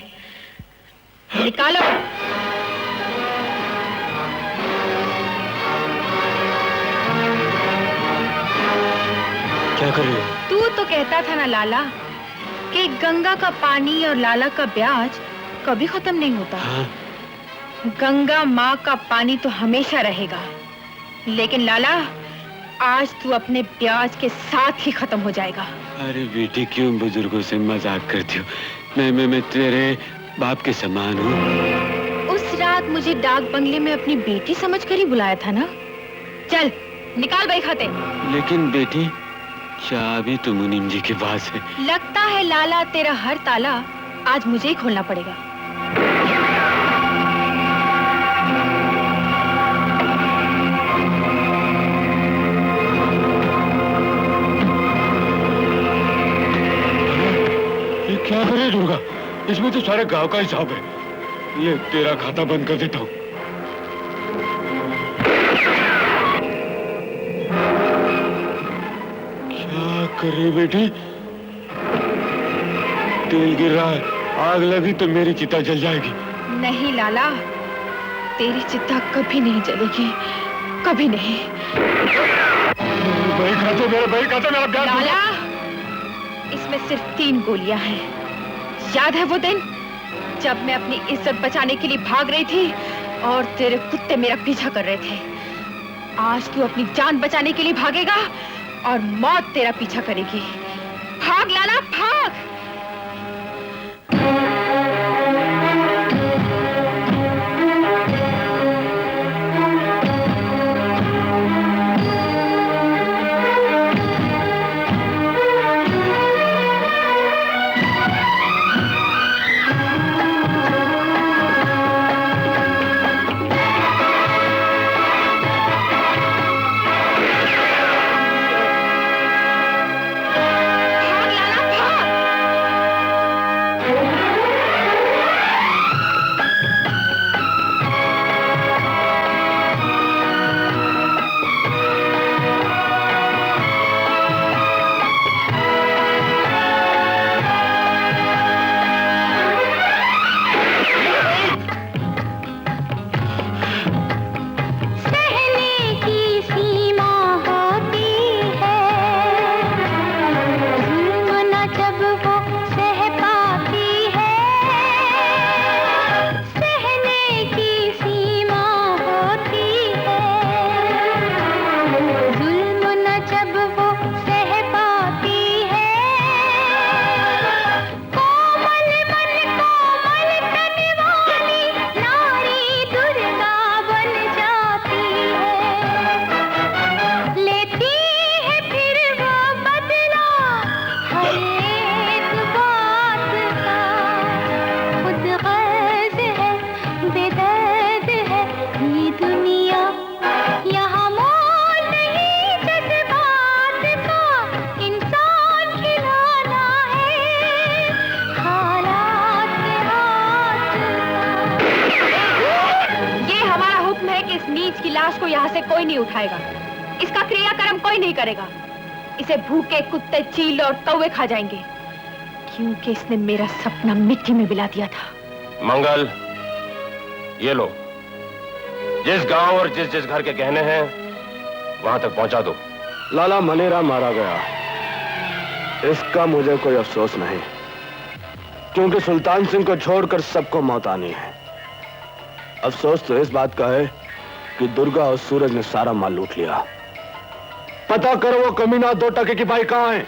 निकालो। क्या कर रही हो? तू तो कहता था ना लाला कि गंगा का पानी और लाला का ब्याज कभी खत्म नहीं होता। हाँ? गंगा माँ का पानी तो हमेशा रहेगा, लेकिन लाला आज तू अपने ब्याज के साथ ही खत्म हो जाएगा। अरे बेटी, क्यों बुजुर्गों से मजाक करती हो? मैं तेरे बाप के समान हूँ। उस रात मुझे डाक बंगले में अपनी बेटी समझकर ही बुलाया था ना। चल निकाल बई खाते। लेकिन बेटी, चाबी तो मुनीम जी के पास है। लगता है लाला तेरा हर ताला आज मुझे ही खोलना पड़ेगा। ये क्या करे दुर्गा? इसमें तो सारे गांव का हिसाब है। ये तेरा खाता बंद कर देता हूँ। क्या कर रही बेटी? तेल गिर रहा है, आग लगी तो मेरी चिता जल जाएगी। नहीं लाला, तेरी चिता कभी नहीं जलेगी, कभी नहीं। भाई खाते मेरा प्यार। लाला, इसमें सिर्फ 3 गोलियां हैं। याद है वो दिन जब मैं अपनी इज्जत बचाने के लिए भाग रही थी और तेरे कुत्ते मेरा पीछा कर रहे थे? आज तू अपनी जान बचाने के लिए भागेगा और मौत तेरा पीछा करेगी। भाग लाला, भाग। को यहाँ से कोई नहीं उठाएगा। इसका क्रियाक्रम कोई नहीं करेगा। इसे भूखे कुत्ते, चील और कौवे खा जाएंगे, क्योंकि इसने मेरा सपना मिट्टी में मिला दिया था। मंगल, ये लो, जिस गांव और जिस घर के गहने हैं वहां तक पहुंचा दो। लाला मनीराम मारा गया, इसका मुझे कोई अफसोस नहीं, क्योंकि सुल्तान सिंह को छोड़कर सबको मौत आनी है। अफसोस तो इस बात का है कि दुर्गा और सूरज ने सारा माल लूट लिया। पता करो वो कमीना 2 टके की बाई कहां है।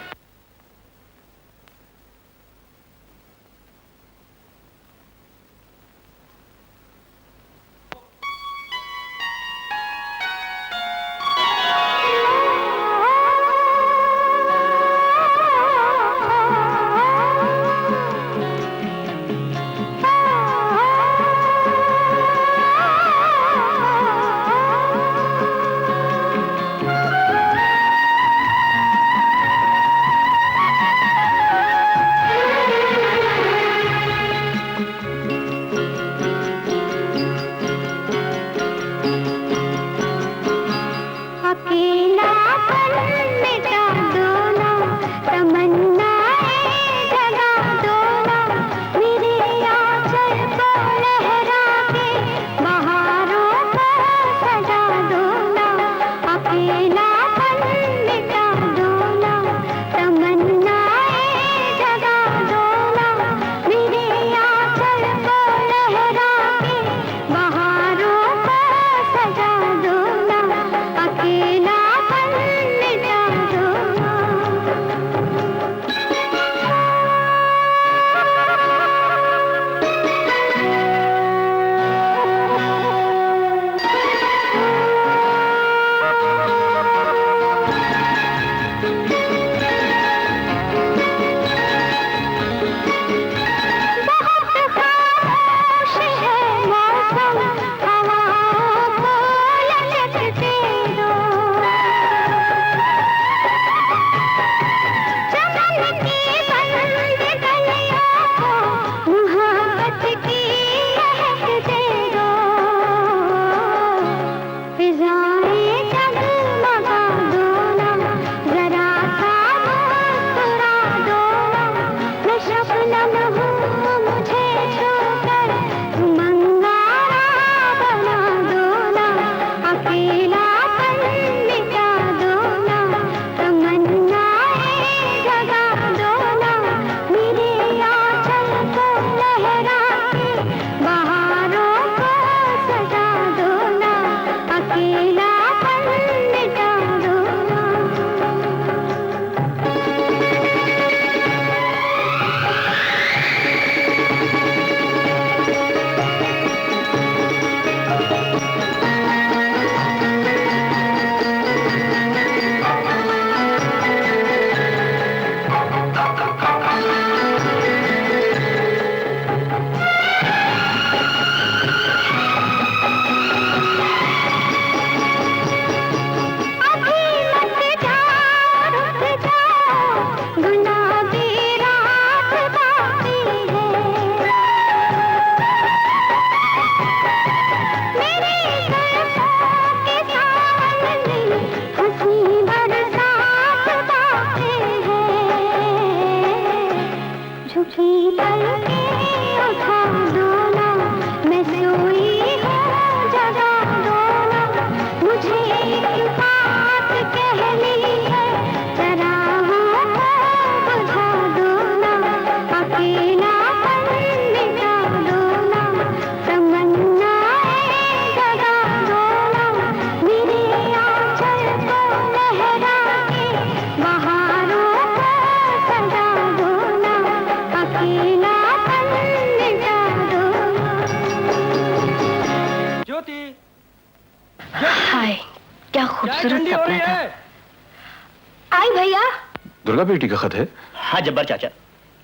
दुर्गा बेटी का खत है? हाँ जब्बार चाचा,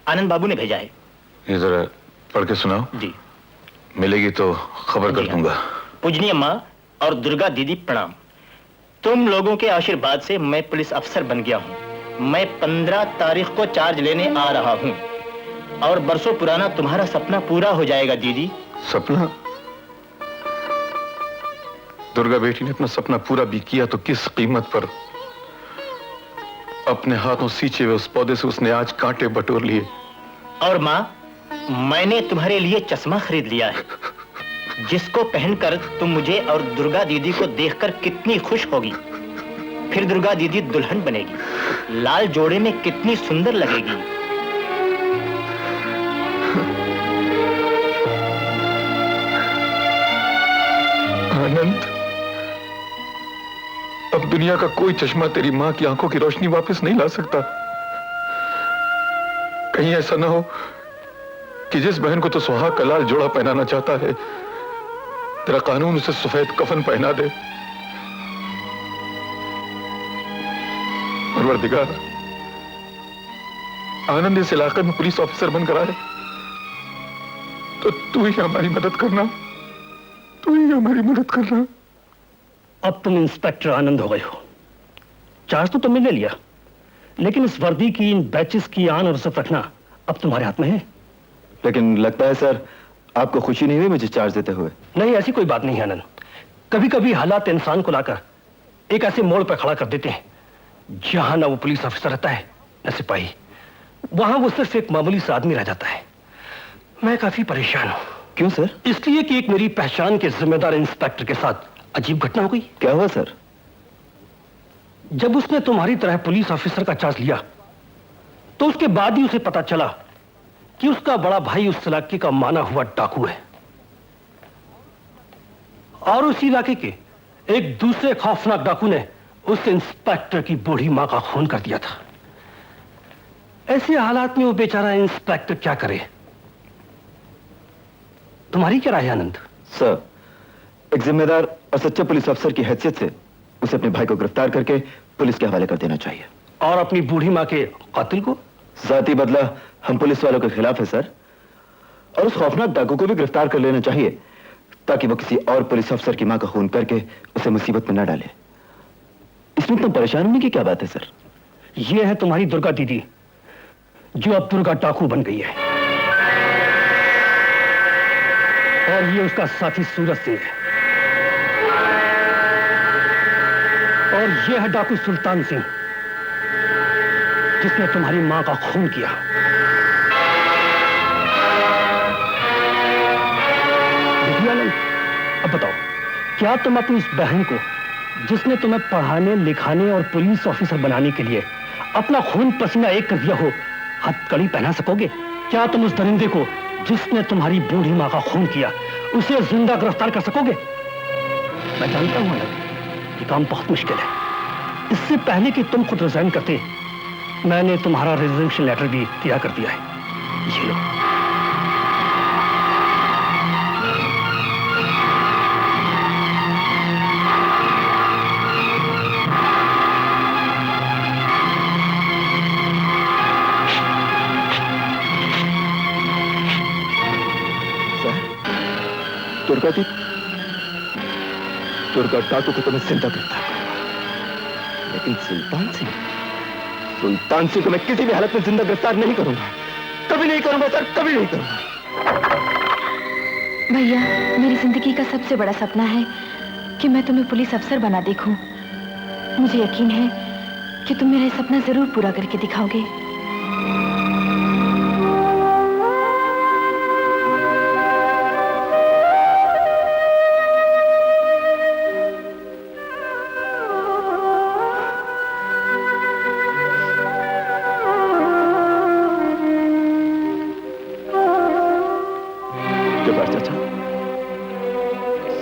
आनंद बाबू ने भेजा है। ये जरा पढ़ के सुनाओ। जी। मिलेगी तो खबर कर दूंगा। पूजनीय माँ और दुर्गा दीदी प्रणाम। तुम लोगों के आशीर्वाद से मैं पुलिस अफसर बन गया हूँ। मैं 15 तारीख को चार्ज लेने आ रहा हूँ और बरसों पुराना तुम्हारा सपना पूरा हो जाएगा दीदी। सपना? दुर्गा बेटी ने अपना सपना पूरा भी किया तो किस कीमत पर। अपने हाथों सींचे हुए उस पौधे से उसने आज कांटे बटोर लिए। और माँ, मैंने तुम्हारे लिए चश्मा खरीद लिया है, जिसको पहनकर तुम मुझे और दुर्गा दीदी को देखकर कितनी खुश होगी। फिर दुर्गा दीदी दुल्हन बनेगी, लाल जोड़े में कितनी सुंदर लगेगी। आनंद, अब दुनिया का कोई चश्मा तेरी मां की आंखों की रोशनी वापस नहीं ला सकता। कहीं ऐसा ना हो कि जिस बहन को तो सुहाग का लाल जोड़ा पहनाना चाहता है, तेरा कानून उसे सफेद कफन पहना दे। परवरदिगार, आनंद इस इलाके में पुलिस ऑफिसर बनकर आए तो तू ही हमारी मदद करना, तू ही हमारी मदद करना। अब तुम इंस्पेक्टर आनंद हो गए हो। चार्ज तो तुमने ले लिया, लेकिन इस वर्दी की, इन बैचेस की आन और इज्जत रखना अब तुम्हारे हाथ में है। लेकिन लगता है सर आपको खुशी नहीं हुई मुझे चार्ज देते हुए। नहीं, ऐसी कोई बात नहीं है आनंद। कभी कभी हालात इंसान को लाकर एक ऐसे मोड़ पर खड़ा कर देते हैं जहां ना वो पुलिस ऑफिसर रहता है न सिपाही। वहां वो सिर्फ एक मामूली सा आदमी रह जाता है। मैं काफी परेशान हूं। क्यों सर? इसलिए कि एक मेरी पहचान के जिम्मेदार इंस्पेक्टर के साथ अजीब घटना हो गई। क्या हुआ सर? जब उसने तुम्हारी तरह पुलिस ऑफिसर का चार्ज लिया तो उसके बाद ही उसे पता चला कि उसका बड़ा भाई उस इलाके का माना हुआ डाकू है और उस इलाके के एक दूसरे खौफनाक डाकू ने उस इंस्पेक्टर की बूढ़ी मां का खून कर दिया था। ऐसे हालात में वो बेचारा इंस्पेक्टर क्या करे? तुम्हारी क्या राय है आनंद? सर, एक जिम्मेदार और सच्चे पुलिस अफसर की हैसियत से उसे अपने भाई को गिरफ्तार करके पुलिस के हवाले कर देना चाहिए। और अपनी बूढ़ी मां के कातिल को? जाती बदला हम पुलिस वालों के खिलाफ है सर, और उस खौफनाक डाकू को भी गिरफ्तार कर लेना चाहिए ताकि वो किसी और पुलिस अफसर की मां का खून करके उसे मुसीबत में न डाले। इसमें इतना परेशान होने की क्या बात है सर? ये है तुम्हारी दुर्गा दीदी, जो अब दुर्गा डाकू बन गई है, और ये उसका साथी सूरज सिंह है, और ये है डाकू सुल्तान सिंह, जिसने तुम्हारी मां का खून किया। आनंद, अब बताओ, क्या तुम अपनी उस बहन को, जिसने तुम्हें पढ़ाने लिखाने और पुलिस ऑफिसर बनाने के लिए अपना खून पसीना एक कर दिया हो, हथकड़ी पहना सकोगे? क्या तुम उस दरिंदे को, जिसने तुम्हारी बूढ़ी मां का खून किया, उसे जिंदा गिरफ्तार कर सकोगे? मैं जानता हूं आनंद, ये काम बहुत मुश्किल है। इससे पहले कि तुम खुद रिजाइन करते, मैंने तुम्हारा रेजिग्नेशन लेटर भी तैयार कर दिया है। ये लो। दुर्गा डाकू को तो मैं जिंदा गिरफ्तार करूंगा, लेकिन सुल्तान सिंह को मैं किसी भी हालत में जिंदा गिरफ्तार नहीं करूंगा। कभी नहीं करूंगा सर, कभी नहीं करूंगा। भैया, मेरी जिंदगी का सबसे बड़ा सपना है कि मैं तुम्हें पुलिस अफसर बना देखूं। मुझे यकीन है कि तुम मेरा ये सपना जरूर पूरा करके दिखाओगे।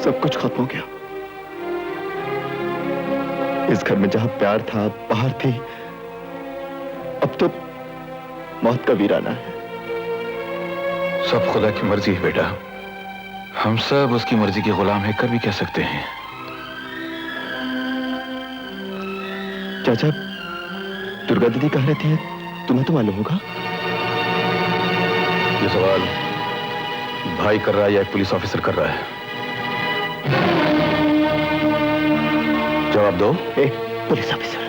सब कुछ खत्म हो गया। इस घर में जहां प्यार था, बाहर थी, अब तो मौत का वीराना है। सब खुदा की मर्जी है बेटा, हम सब उसकी मर्जी के गुलाम है, कर भी कह सकते हैं। चाचा, दुर्गा दीदी कहाँ रहती है, तुम्हें तो मालूम होगा। ये सवाल भाई कर रहा है या एक पुलिस ऑफिसर कर रहा है? जवाब दो। Police officer.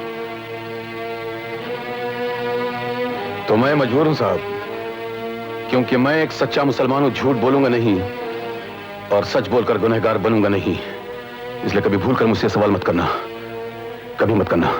तो मैं मजबूर हूं साहब, क्योंकि मैं एक सच्चा मुसलमान हूं, झूठ बोलूंगा नहीं और सच बोलकर गुनहगार बनूंगा नहीं। इसलिए कभी भूल कर मुझसे सवाल मत करना, कभी मत करना।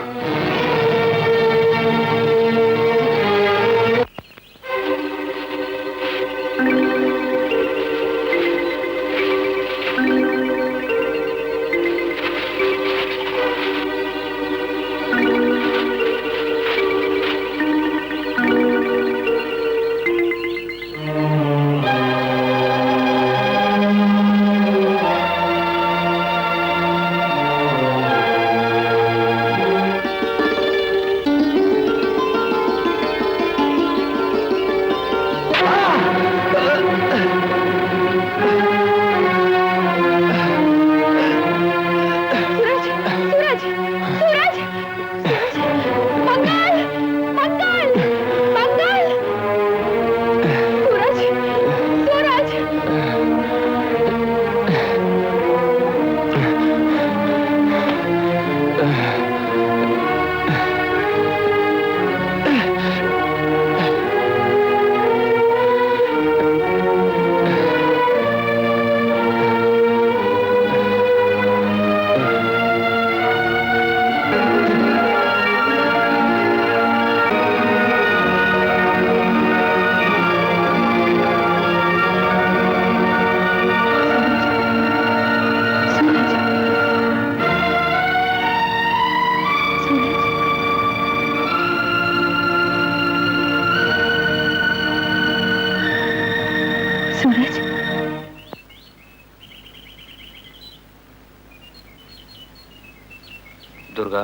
दुर्गा,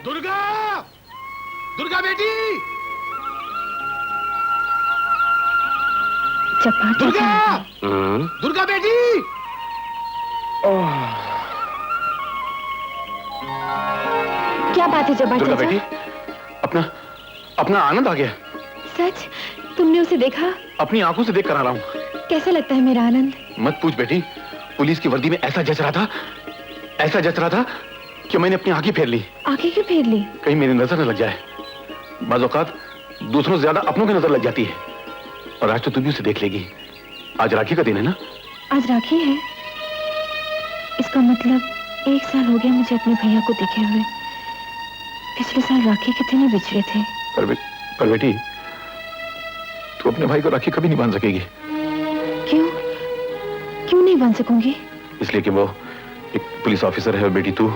दुर्गा, दुर्गा बेटी, दुर्गा, दुर्गा बेटी। क्या बात है जब्बार दुर्गा चाचा? बेटी, अपना आनंद आ गया। सच? तुमने उसे देखा? अपनी आंखों से देख कर आ रहा हूँ। कैसा लगता है मेरा आनंद? मत पूछ बेटी, पुलिस की वर्दी में ऐसा जच रहा था कि मैंने अपनी आंखें फेर ली। आंखें क्यों फेर ली? कहीं मेरी नजर न लग जाए। बाज़ औक़ात दूसरों से ज्यादा अपनों की नजर लग जाती है। और आज तो तू भी उसे देख लेगी। आज राखी का दिन है ना? आज राखी है? इसका मतलब 1 साल हो गया मुझे अपने भैया को देखे हुए। पिछले साल राखी के दिन ही बिछड़े थे। पर बेटी, तू अपने भाई को राखी कभी नहीं बांध सकेगी। क्यों नहीं बांध सकूंगी? इसलिए कि वो एक पुलिस ऑफिसर है और बेटी तू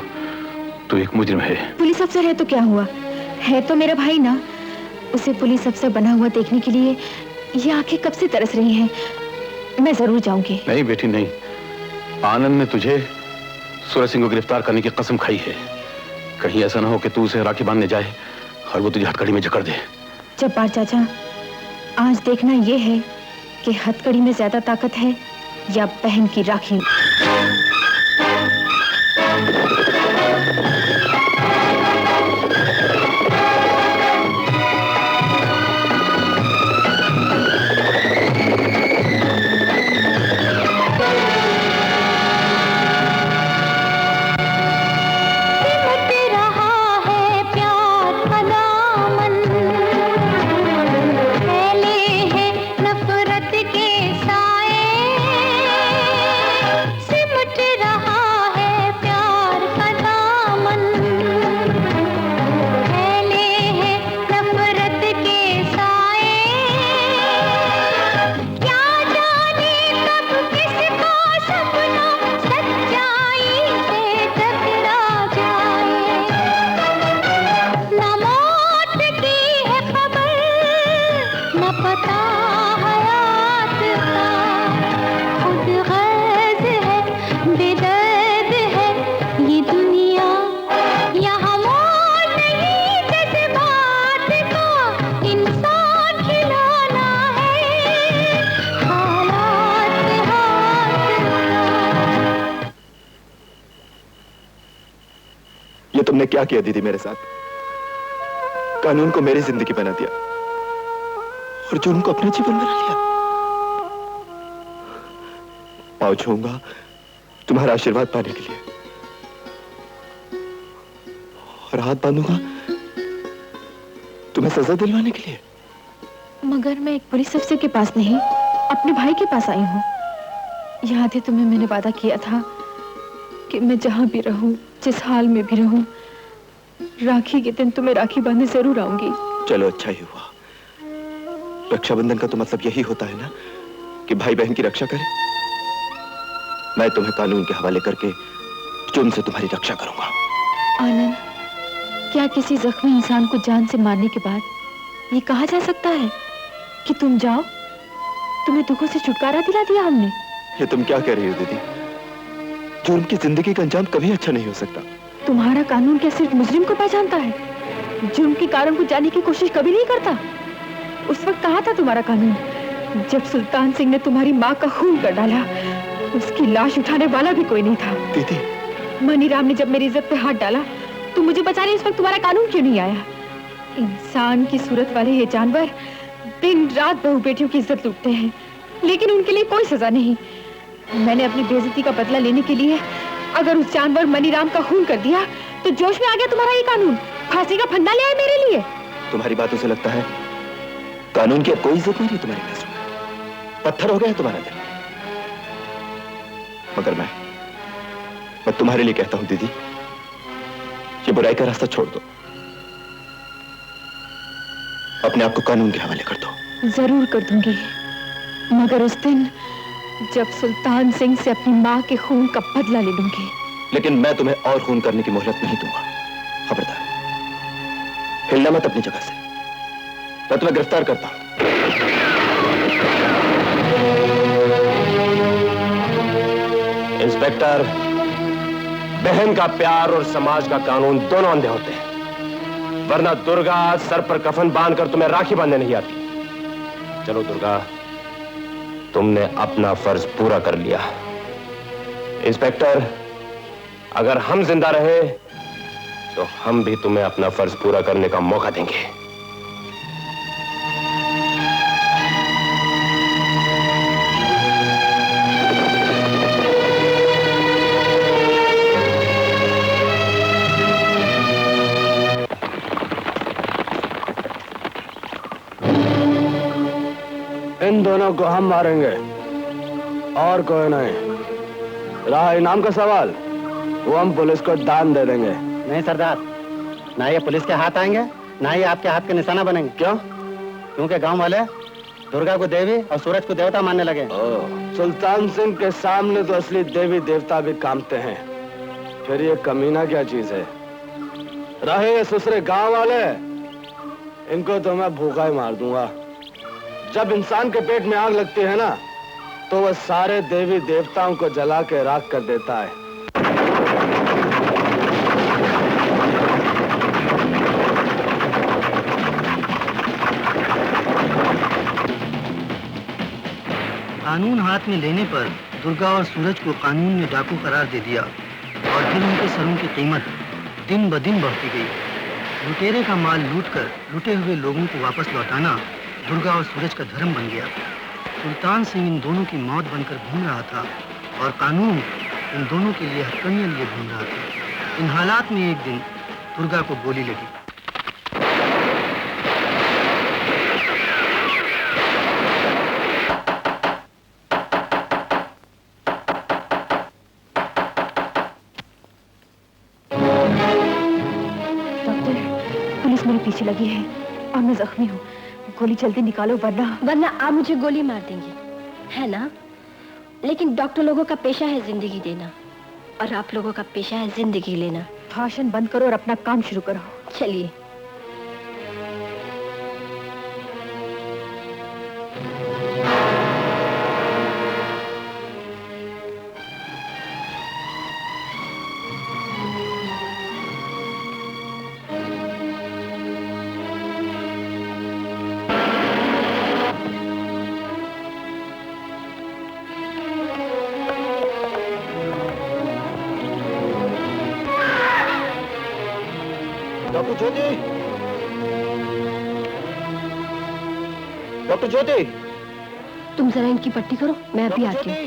एक मुजरिम है। पुलिस अफसर है तो क्या हुआ? है तो मेरा भाई ना। उसे पुलिस अफसर बना हुआ देखने के लिए ये आंखें कब से तरस रही हैं। मैं जरूर जाऊंगी। नहीं बेटी नहीं, आनंद ने तुझे सूरज सिंह को गिरफ्तार करने की कसम खाई है। कहीं ऐसा ना हो कि तू उसे राखी बांधने जाए और वो तुझे हथकड़ी में जकड़ दे। जब्बार चाचा, आज देखना यह है कि हथकड़ी में ज्यादा ताकत है या बहन की राखी। तुमने क्या किया दीदी मेरे साथ? कानून को मेरी जिंदगी बना दिया और जुर्म को अपना जीवन बना लिया। पाँव छूंगा तुम्हारा आशीर्वाद पाने के लिए पर हाथ बांधूंगा तुम्हें सजा दिलवाने के लिए। मगर मैं एक पुलिस अफसर के पास नहीं, अपने भाई के पास आई हूँ। याद है तुम्हें मैंने वादा किया था कि मैं जहाँ भी रहूं, जिस हाल में भी रहूं, राखी के दिन तुम्हें राखी बांधने जरूर आऊंगी। चलो अच्छा ही हुआ। रक्षाबंधन का तो मतलब यही होता है ना कि भाई बहन की रक्षा करे। मैं तुम्हें कानून के हवाले करके जुर्म से तुम्हारी रक्षा करूंगा। आनंद, क्या किसी जख्मी इंसान को जान से मारने के बाद ये कहा जा सकता है कि तुम जाओ, तुम्हें दुखों से छुटकारा दिला दिया हमने? ये तुम क्या कह रही हो दीदी? जुर्म की जिंदगी का अंजाम कभी अच्छा नहीं हो सकता। तुम्हारा कानून क्या सिर्फ मुजरिम को पहचानता है? जुर्म के कारण को जानने की कोशिश कभी नहीं करता। उस वक्त कहा था तुम्हारा कानून, जब सुल्तान सिंह ने तुम्हारी माँ का खून कर डाला, उसकी लाश उठाने वाला भी कोई नहीं था। दीदी, मनीराम ने जब मेरी इज्जत पे हाथ डाला तो मुझे बचाने इस वक्त तुम्हारा कानून क्यों नहीं आया? इंसान की सूरत वाले ये जानवर दिन रात बहू बेटियों की इज्जत लूटते हैं, लेकिन उनके लिए कोई सजा नहीं। मैंने अपनी बेइज्जती का बदला लेने के लिए अगर उस जानवर मनीराम का खून कर दिया तो जोश में आ गया तुम्हारा ये कानून, फांसी का फंदा ले आए मेरे लिए। तुम्हारी बातों से लगता है कानून की अब कोई इज्जत नहीं रही तुम्हारे फैसलों में। पत्थर हो गया है तुम्हारा दिल। मगर मैं तुम्हारे लिए कहता हूं दीदी, ये बुराई का रास्ता छोड़ दो, अपने आप को कानून के हवाले कर दो। जरूर कर दूंगी, मगर उस दिन जब सुल्तान सिंह से अपनी माँ के खून का बदला ले लूंगी। लेकिन मैं तुम्हें और खून करने की मोहलत नहीं दूंगा। खबरदार, हिलना मत अपनी जगह से, मैं तुम्हें गिरफ्तार करता हूं। इंस्पेक्टर, बहन का प्यार और समाज का कानून दोनों अंधे होते हैं, वरना दुर्गा सर पर कफन बांधकर तुम्हें राखी बांधने नहीं आती। चलो दुर्गा, तुमने अपना फर्ज पूरा कर लिया। इंस्पेक्टर, अगर हम जिंदा रहे तो हम भी तुम्हें अपना फर्ज पूरा करने का मौका देंगे। इन दोनों को हम मारेंगे और कोई नहीं। रहा इनाम का सवाल, वो हम पुलिस को दान दे देंगे। नहीं सरदार, ना ये पुलिस के हाथ आएंगे, ना ही आपके हाथ के निशाना बनेंगे। क्यों? क्योंकि गांव वाले दुर्गा को देवी और सूरज को देवता मानने लगे। सुल्तान सिंह के सामने तो असली देवी देवता भी कांपते हैं, फिर ये कमीना क्या चीज है? रहे ये सुसरे गांव वाले, इनको तो मैं भूखा ही मार दूंगा। जब इंसान के पेट में आग लगती है ना, तो वह सारे देवी देवताओं को जला के राख कर देता है। कानून हाथ में लेने पर दुर्गा और सूरज को कानून ने डाकू करार दे दिया और फिर उनके सरों की कीमत दिन ब दिन बढ़ती गई। लुटेरे का माल लूटकर लुटे हुए लोगों को वापस लौटाना दुर्गा और सूरज का धर्म बन गया। सुल्तान सिंह इन दोनों की मौत बनकर घूम रहा था और कानून इन दोनों के लिए हथकड़ियां लिए घूम रहा था। इन हालात में एक दिन दुर्गा को गोली लगी। पुलिस मेरे पीछे लगी है और मैं जख्मी हूँ। गोली जल्दी निकालो वरना आप मुझे गोली मार देंगे, है ना? लेकिन डॉक्टर लोगों का पेशा है जिंदगी देना और आप लोगों का पेशा है जिंदगी लेना। भाषण बंद करो और अपना काम शुरू करो। चलिए। डॉक्टर ज्योति, तुम जरा इनकी पट्टी करो, मैं अभी आती हूँ।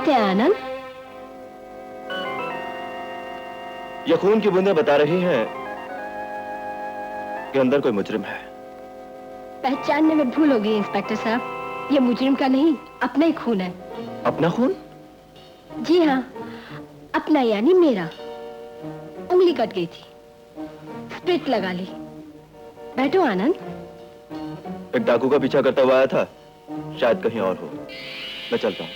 बात है आनंद? ये खून की बूंदें बता रही हैं कि अंदर कोई मुजरिम है। पहचानने में भूल हो गई इंस्पेक्टर साहब, ये मुजरिम का नहीं, अपना ही खून है। अपना खून? जी हाँ, अपना यानी मेरा। उंगली कट गई थी, स्प्लिट लगा ली। बैठो आनंद। एक डाकू का पीछा करता हुआ आया था, शायद कहीं और हो। मैं चलता हूं।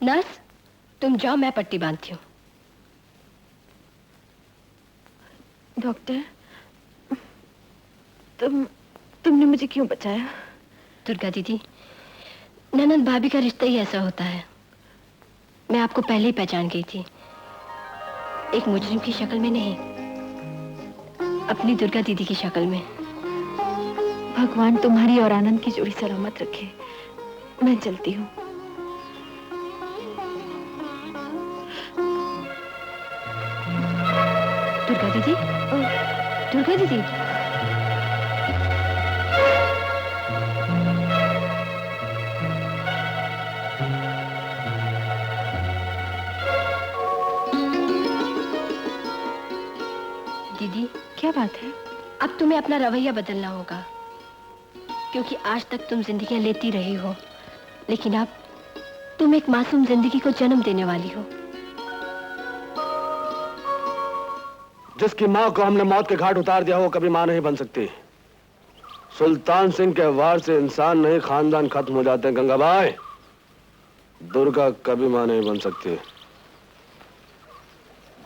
नर्स, तुम जाओ, मैं पट्टी बांधती हूँ। डॉक्टर, तुमने मुझे क्यों बचाया? दुर्गा दीदी, ननद भाभी का रिश्ता ही ऐसा होता है। मैं आपको पहले ही पहचान गई थी, एक मुजरिम की शक्ल में नहीं, अपनी दुर्गा दीदी की शक्ल में। भगवान तुम्हारी और आनंद की जोड़ी सलामत रखे। मैं चलती हूँ। दुर्गा दीदी, दुर्गा दीदी, दीदी क्या बात है? अब तुम्हें अपना रवैया बदलना होगा, क्योंकि आज तक तुम जिंदगियां लेती रही हो, लेकिन अब तुम एक मासूम जिंदगी को जन्म देने वाली हो। जिसकी माँ को हमने मौत के घाट उतार दिया, वो कभी माँ नहीं बन सकती। सुल्तान सिंह के वार से इंसान नहीं, खानदान खत्म हो जाते हैं गंगाबाई। दुर्गा कभी माँ नहीं बन सकती।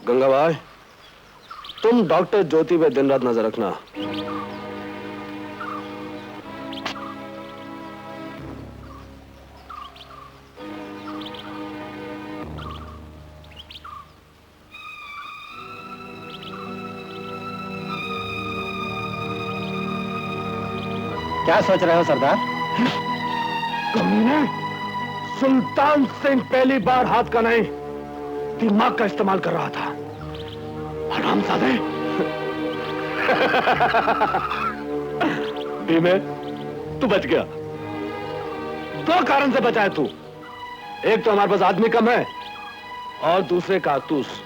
गंगाबाई, तुम डॉक्टर ज्योति पे दिन रात नजर रखना। क्या सोच रहे हो सरदार? कमीने, सुल्तान सिंह पहली बार हाथ का नहीं, दिमाग का इस्तेमाल कर रहा था। हरामजादे। भीमे, तू बच गया। दो कारण से बचा है तू। एक तो हमारे पास आदमी कम है, और दूसरे कारतूस।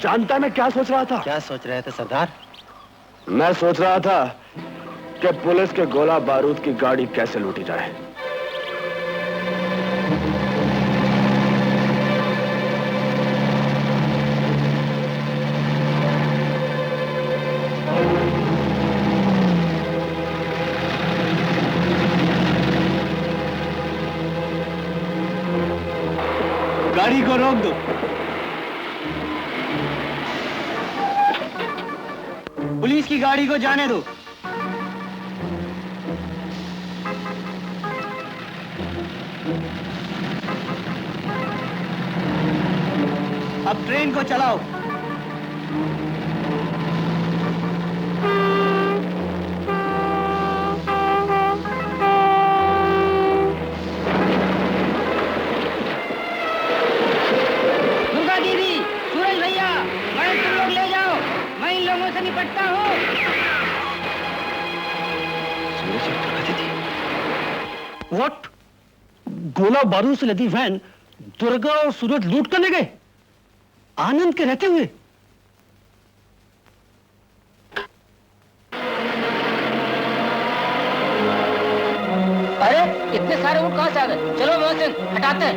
जानता मैं क्या सोच रहा था? क्या सोच रहे थे सरदार? मैं सोच रहा था कि पुलिस के गोला बारूद की गाड़ी कैसे लूटी जाए। गाड़ी को रोक दो। पुलिस की गाड़ी को जाने दो। अब ट्रेन को चलाओ। दुर्गा दीदी, सूरज भैया, गणेश तुम लोग ले जाओ, मैं इन लोगों से निपटता हूँ। सूरज और दुर्गा दीदी। व्हाट? गोला बारूद से लदी वैन दुर्गा और सूरज लूट कर ले गए, आनंद के रहते हुए। अरे इतने सारे ऊँट कहां से आ गए? चलो मोहसिन, हटाते हैं।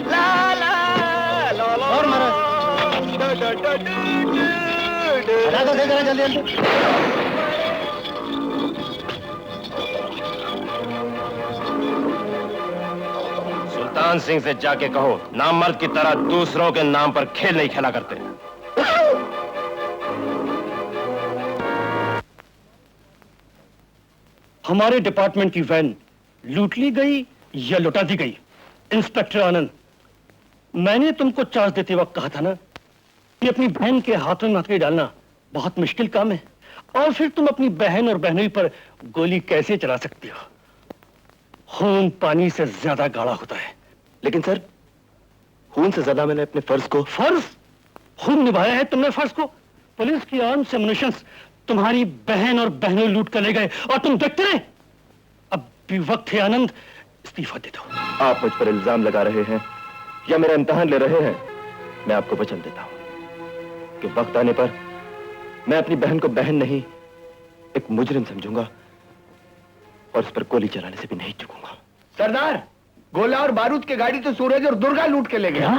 ला ला और मारो। हटा दो, जरा जल्दी जल्दी। सुल्तान सिंह से जाके कहो, नामर्द की तरह दूसरों के नाम पर खेल नहीं खेला करते। हमारे डिपार्टमेंट की वैन लूट ली गई या लुटा दी गई? इंस्पेक्टर आनंद, मैंने तुमको चार्ज देते वक्त कहा था ना कि अपनी बहन के हाथों में हथकड़ी डालना बहुत मुश्किल काम है, और फिर तुम अपनी बहन और बहनोई पर गोली कैसे चला सकती हो? खून पानी से ज्यादा गाढ़ा होता है। लेकिन सर, खून से ज्यादा मैंने अपने फर्ज को। फर्ज? खून निभाया है तुमने फर्ज को। पुलिस की आर्म्स एमुनिशंस तुम्हारी बहन और बहनों लूट कर ले गए और तुम देखते रहे। अब भी वक्त है आनंद, इस्तीफा दे दो। आप मुझ पर इल्जाम लगा रहे हैं या मेरा इम्तिहान ले रहे हैं? मैं आपको वचन देता हूं कि वक्त आने पर मैं अपनी बहन को बहन नहीं, एक मुजरिम समझूंगा और उस पर गोली चलाने से भी नहीं चूकूंगा। सरदार, गोला और बारूद की गाड़ी तो सूरज और दुर्गा लूट के ले गया।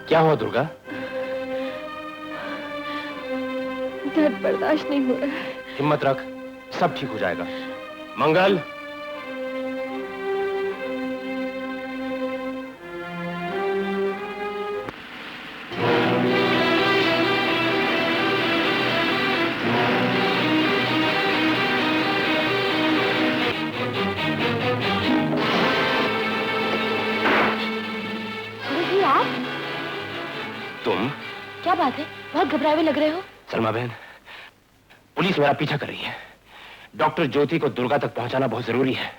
क्या हुआ दुर्गा? दर्द बर्दाश्त नहीं हो रहा है। हिम्मत रख, सब ठीक हो जाएगा। मंगल, तुम क्या बात है, बहुत घबराए हुए लग रहे हो। सलमा बहन, पुलिस मेरा पीछा कर रही है। डॉक्टर ज्योति को दुर्गा तक पहुंचाना बहुत जरूरी है,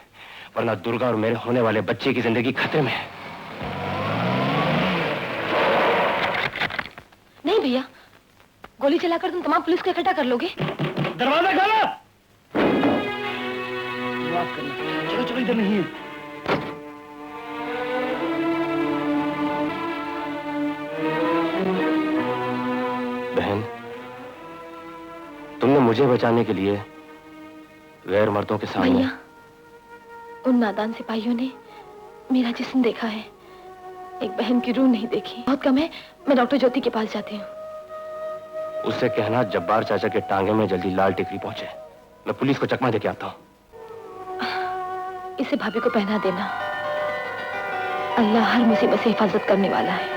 वरना दुर्गा और मेरे होने वाले बच्चे की जिंदगी खतरे में है। नहीं भैया, गोली चलाकर तुम तमाम पुलिस को इकट्ठा कर लोगे। दरवाजा खोलो। माफ करना, चलो चलो, इधर नहीं है। बहन, तुमने मुझे बचाने के लिए गैर मर्दों के सामने। भैया, उन नादान सिपाहियों ने मेरा जिस्म देखा है, एक बहन की रूह नहीं देखी। बहुत कम है, मैं डॉक्टर ज्योति के पास जाती हूँ। उससे कहना जब्बार चाचा के टांगे में जल्दी लाल टिकरी पहुंचे। मैं पुलिस को चकमा देके आता हूँ। इसे भाभी को पहना देना। अल्लाह हर मुसीबत से हिफाजत करने वाला है।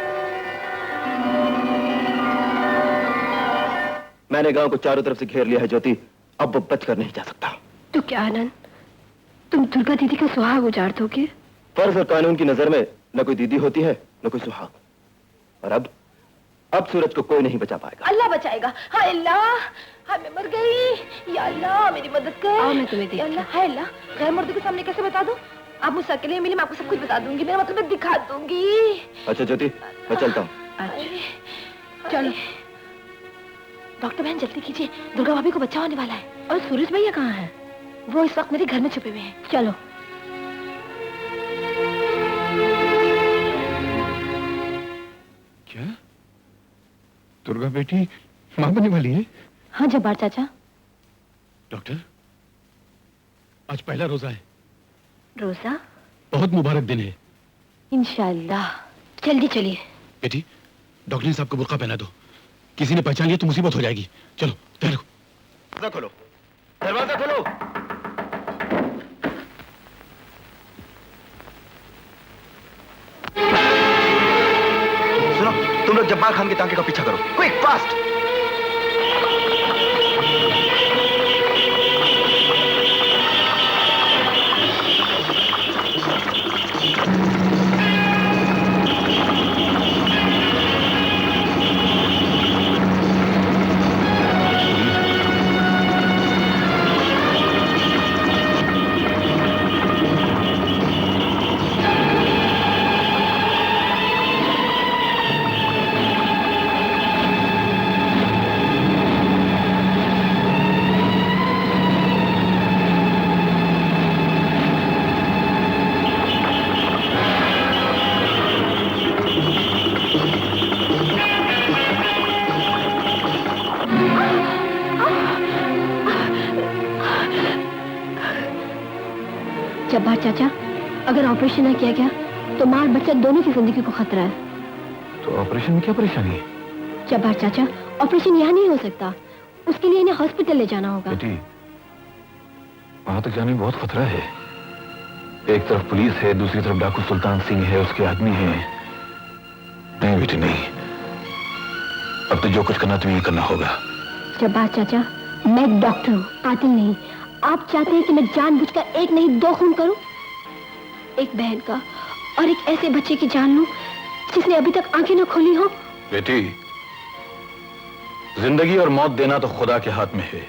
मैंने गांव को चारों तरफ से घेर लिया है ज्योति, अब वो बच कर नहीं जा सकता। तो क्या आनंद, तुम दुर्गा दीदी का सुहाग उजाड़ दोगे? फर्ज और कानून की नजर में न कोई दीदी होती है न कोई सुहाग, और अब सूरज को कोई नहीं बचा पाएगा। अल्लाह बचाएगा। हाय अल्लाह, हाय मैं मर गई। या अल्लाह मेरी मदद कर। आओ मैं तुम्हें देखती हूं। हाय अल्लाह, गैर मर्दों के सामने कैसे बता दूं? आप मुझसे अकेले मिले, मैं आपको सब कुछ बता दूंगी। मेरा मतलब मैं दिखा दूंगी। अच्छा ज्योति, मैं चलता हूँ। चलो डॉक्टर बहन, जल्दी कीजिए, दुर्गा भाभी को बच्चा होने वाला है। और सूरज भैया कहाँ हैं? वो इस वक्त मेरे घर में छुपे हुए हैं। चलो। क्या दुर्गा बेटी मां बनने वाली है? हाँ जब्बार चाचा। डॉक्टर, आज पहला रोजा है। रोजा? बहुत मुबारक दिन है। इंशाल्लाह। जल्दी चलिए। बेटी, डॉक्टर ने साहब को बुर्का पहना दो, किसी ने पहचान लिया तो मुसीबत हो जाएगी। चलो ठहरो। दरवाजा खोलो, दरवाजा खोलो। सुनो, तुम लोग जब्बार खान के टांके का पीछा करो। Quick, fast. जब्बार चाचा, अगर ऑपरेशन न किया गया तो मां और बच्चा दोनों की जिंदगी को खतरा है। तो ऑपरेशन में क्या परेशानी है? जब्बार चाचा, ऑपरेशन यहाँ नहीं हो सकता, उसके लिए इन्हें हॉस्पिटल ले जाना होगा। बेटी, वहां तक जाने में बहुत खतरा है। एक तरफ पुलिस है, दूसरी तरफ डाकू सुल्तान सिंह है, उसके आदमी हैं। नहीं बेटी नहीं, अब तो जो कुछ करना तुम्हें करना होगा। जब्बार चाचा, मैं एक डॉक्टर हूँ, कातिल नहीं। आप चाहते हैं कि मैं जानबूझकर एक नहीं दो खून करूं? एक बहन का और एक ऐसे बच्चे की जान लूं जिसने अभी तक आंखें न खोली हो। बेटी, जिंदगी और मौत देना तो खुदा के हाथ में है।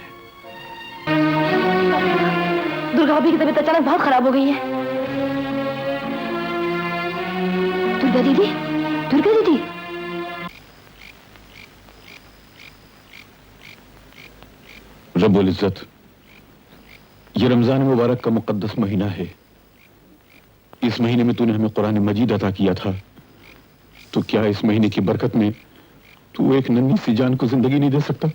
दुर्गा भाभी की तबीयत अचानक बहुत खराब हो गई है। दुर्गा दीदी, दुर्गा दीदी। रब्बुल इज्जत, ये रमजान मुबारक का मुकद्दस महीना है। इस महीने में तूने हमें कुरान मजीद अता किया था, तो क्या इस महीने की बरकत में तू एक नन्ही सी जान को जिंदगी नहीं दे सकता?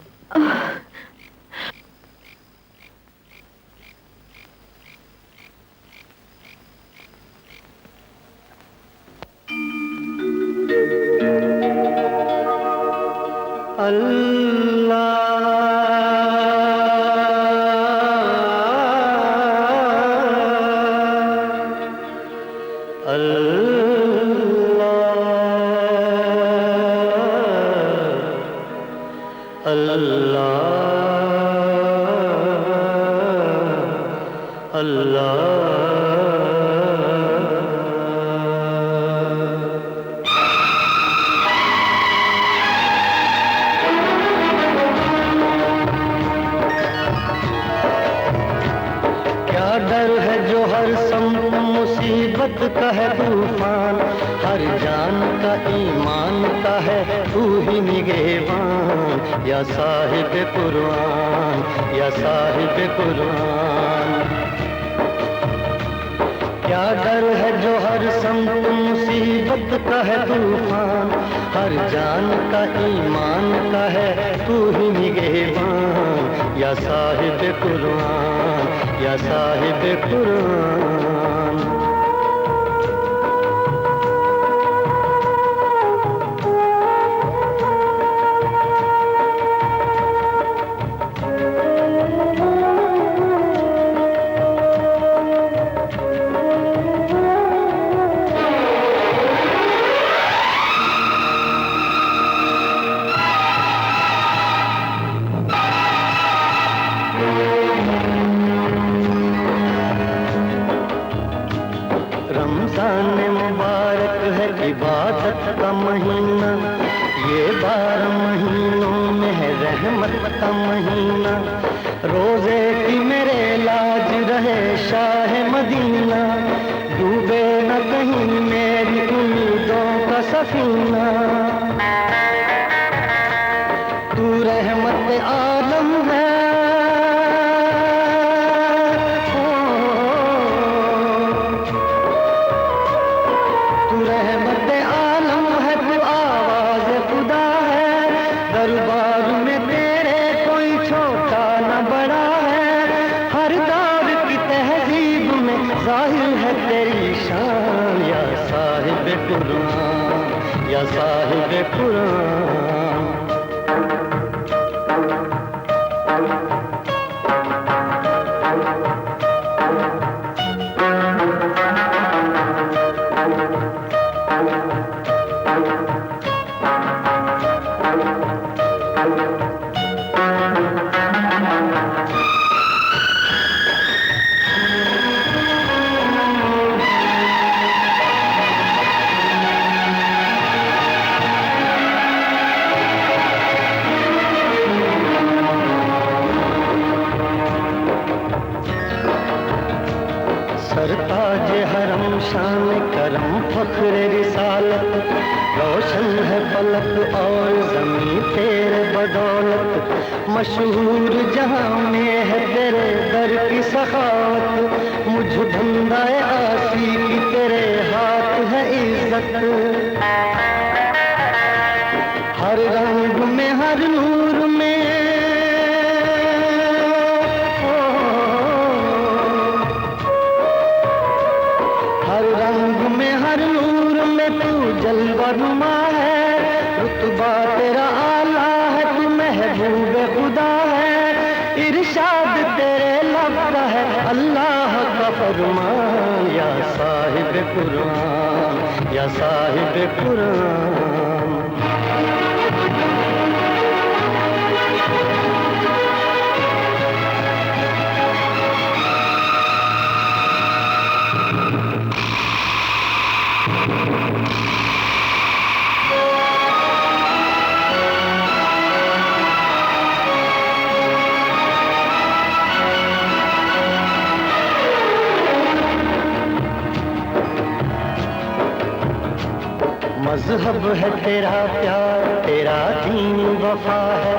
मजहब है तेरा प्यार, तेरा दीन वफा है,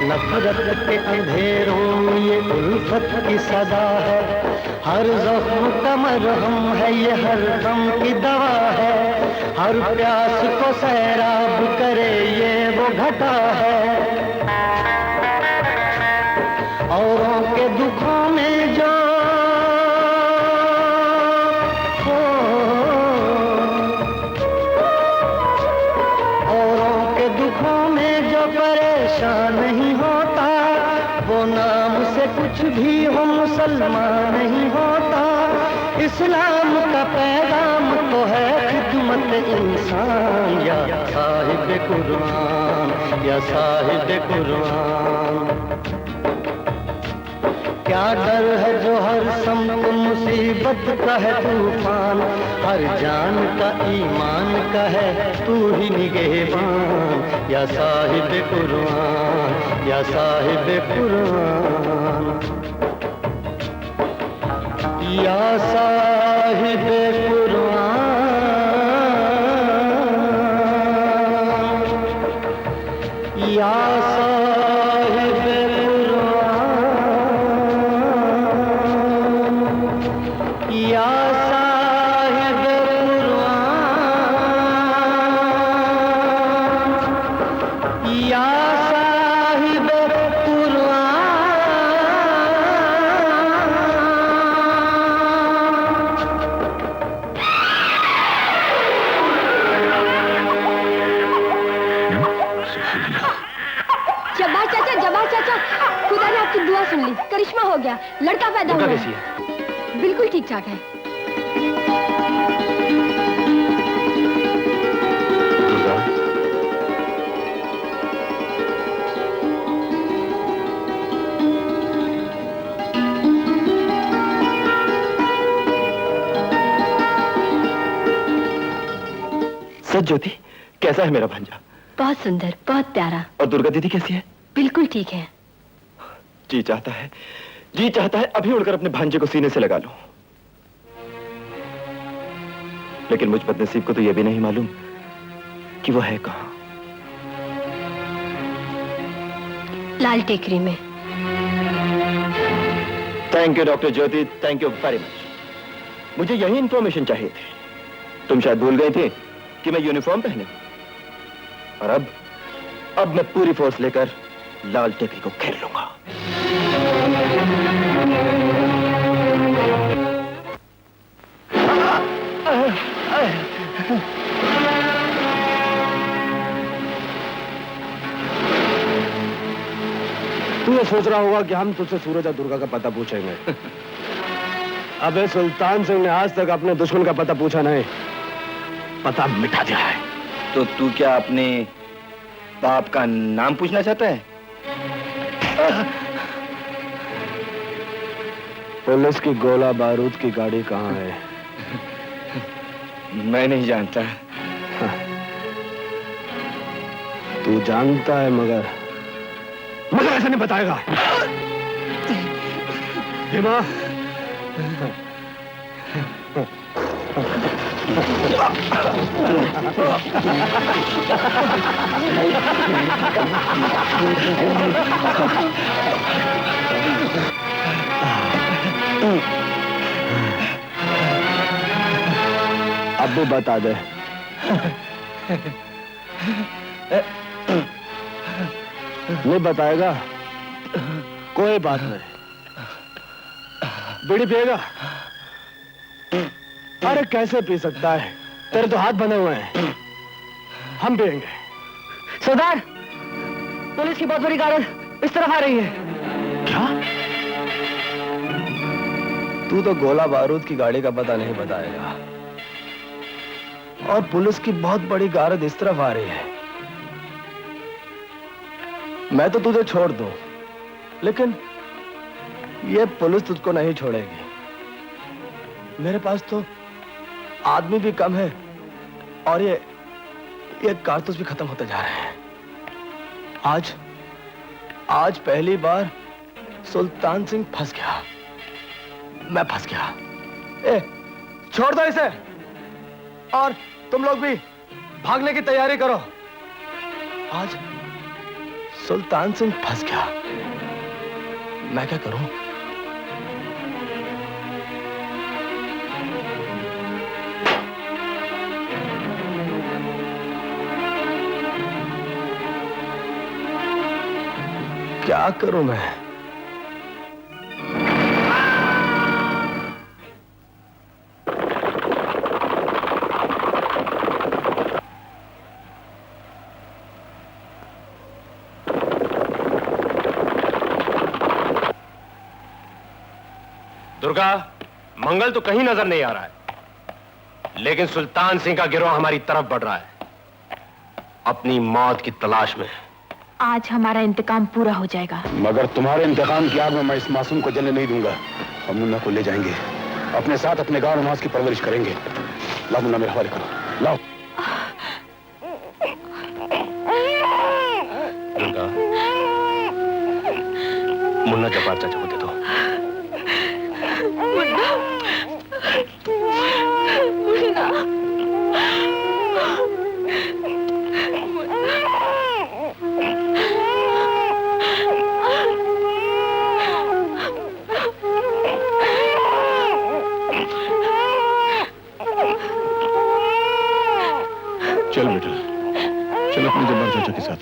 नफरत के अंधेरों ये उल्फत की सदा है, हर जख्म का मरहम है ये हर गम की दवा है, हर प्यास को सैराब करे ये वो घटा है, औरों के दुखों में जो परेशान नहीं होता, वो नाम से कुछ भी हो मुसलमान नहीं होता, इस्लाम का पैगाम तो है खिदमत इंसान, या साहिब कुरान, या साहिब कुरान। क्या डर है जो हर समत मुसीबत का है तूफान, हर जान का ईमान का है तू ही निगहबान, या साहिब कुरान, या साहिब कुरान, या साहिब कुरान, या करिश्मा हो गया, लड़का पैदा हुआ है। बिल्कुल ठीक ठाक है। सच ज्योति, कैसा है मेरा भांजा? बहुत सुंदर, बहुत प्यारा। और दुर्गा दीदी कैसी है? बिल्कुल ठीक है। जी चाहता है अभी उड़कर अपने भांजे को सीने से लगा लूं, लेकिन मुझ बदनसीब को तो यह भी नहीं मालूम कि वो है कहां। लाल टेकरी में। Thank you doctor Jyoti, thank you very much. मुझे यही इंफॉर्मेशन चाहिए थी। तुम शायद भूल गए थे कि मैं यूनिफॉर्म पहने, और अब मैं पूरी फोर्स लेकर लाल टेकरी को घेर लूंगा। तू ये सोच रहा होगा कि हम तुझसे सूरज और दुर्गा का पता पूछेंगे। अबे सुल्तान सिंह ने आज तक अपने दुश्मन का पता पूछा नहीं, पता मिटा दिया है। तो तू क्या अपने बाप का नाम पूछना चाहता है? पुलिस की गोला बारूद की गाड़ी कहाँ है? मैं नहीं जानता। तू जानता है मगर ऐसा नहीं बताएगा। हिमा, अब भी बता दे। नहीं बताएगा? कोई बात नहीं। बीड़ी पिएगा? अरे कैसे पी सकता है, तेरे तो हाथ बने हुए हैं। हम पिएंगे। सरदार, पुलिस की बहुत बड़ी गाड़ी इस तरफ आ रही है। क्या? तू तो गोला बारूद की गाड़ी का पता नहीं बताएगा, और पुलिस की बहुत बड़ी गारद इस तरफ आ रही है। मैं तो तुझे छोड़ दूं, लेकिन ये पुलिस तुझको नहीं छोड़ेगी। मेरे पास तो आदमी भी कम है, और ये कारतूस भी खत्म होते जा रहे हैं। आज पहली बार सुल्तान सिंह फंस गया, मैं फंस गया। छोड़ दो इसे, और तुम लोग भी भागने की तैयारी करो। आज सुल्तान सिंह फंस गया। मैं क्या करूं? क्या करूं मैं? दुर्गा, मंगल तो कहीं नजर नहीं आ रहा है, लेकिन सुल्तान सिंह का गिरोह हमारी तरफ बढ़ रहा है, अपनी मौत की तलाश में। आज हमारा इंतकाम पूरा हो जाएगा। मगर तुम्हारे इंतकाम की आग में मैं इस मासूम को जलने नहीं दूंगा। हम मुन्ना को ले जाएंगे, अपने साथ अपने गांव नमाज की परवरिश करेंगे। लाओ मुन्ना, मेरे हवाले करो, लाओ। दुर्गा, मुन्ना जब्बार चाचा को दे दो। चल बेटा, चल अपने जब्बार चाचा के साथ।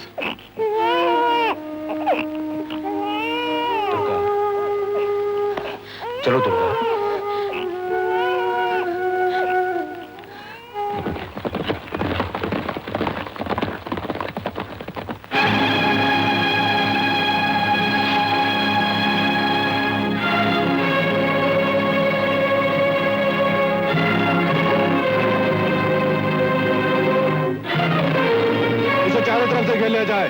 दुर्गा, चलो दुर्गा। ले जाए।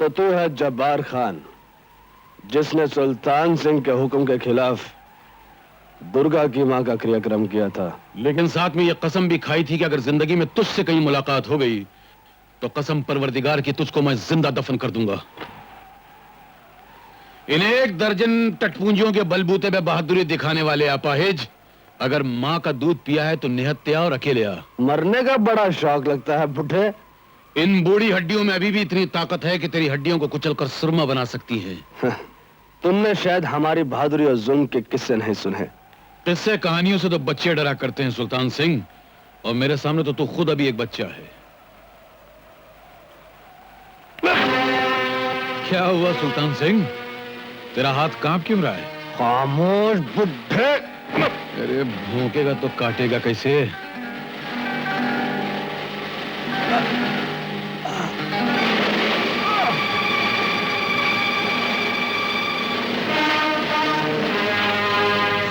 तू है जब्बार खान, जिसने सुल्तान सिंह के हुक्म के खिलाफ दुर्गा की मां का क्रियाक्रम किया था। लेकिन साथ में यह कसम भी खाई थी कि अगर जिंदगी में तुझसे कहीं मुलाकात हो गई तो कसम परवरदिगार की तुझको मैं जिंदा दफन कर दूंगा। इन 1 दर्जन टटपूंजियों के बलबूते पे बहादुरी दिखाने वाले अपाहिज, अगर मां का दूध पिया है तो निहत्या और अकेले आ। मरने का बड़ा शौक लगता है बुढ़े। इन बूढ़ी हड्डियों में अभी भी इतनी ताकत है कि तेरी हड्डियों को कुचलकर सुरमा बना सकती है। तुमने शायद हमारी बहादुरी और जुल्म के किस्से नहीं सुने। किस्से कहानियों से तो बच्चे डरा करते हैं सुल्तान सिंह, और मेरे सामने तो तू खुद अभी एक बच्चा है। क्या हुआ सुल्तान सिंह, तेरा हाथ कांप क्यों रहा है? खामोश बुढ़े। अरे भौंकेगा तो काटेगा कैसे?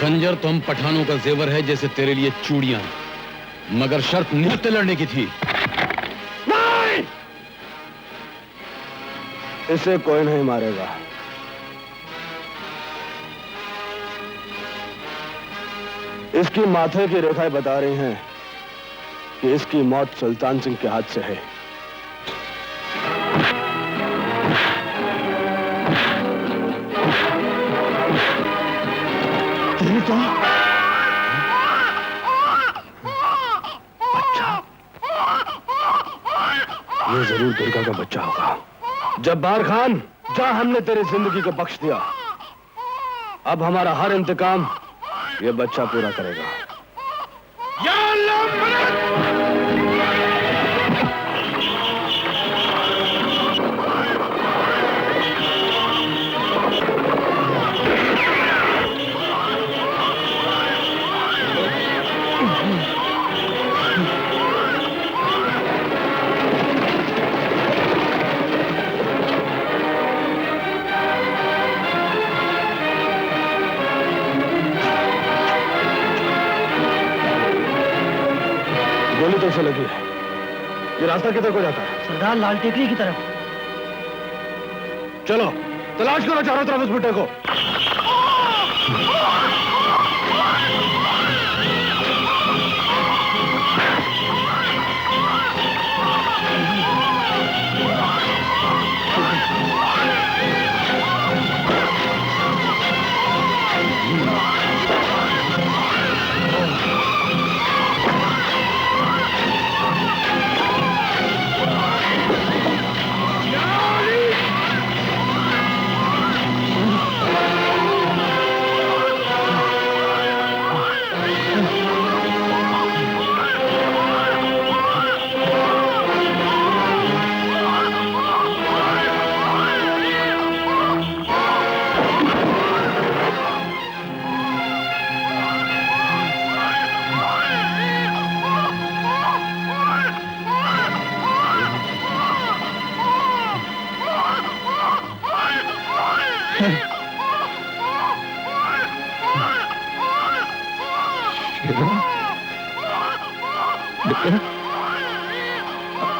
खंजर तो हम पठानों का जेवर है जैसे तेरे लिए चूड़ियां, मगर शर्त निहत्ते लड़ने की थी। नहीं! इसे कोई नहीं मारेगा। इसकी माथे की रेखाएं बता रही हैं कि इसकी मौत सुल्तान सिंह के हाथ से है। तो बच्चा, ये जरूर दुर्गा का बच्चा होगा। जब्बार खान, जा, हमने तेरी जिंदगी को बख्श दिया। अब हमारा हर इंतकाम ये बच्चा पूरा करेगा। गोली तो से लगी है। ये रास्ता किधर को जाता है? सरदार लाल टेकरी की तरफ। चलो तलाश करो चारों तरफ उस बुड्ढे को।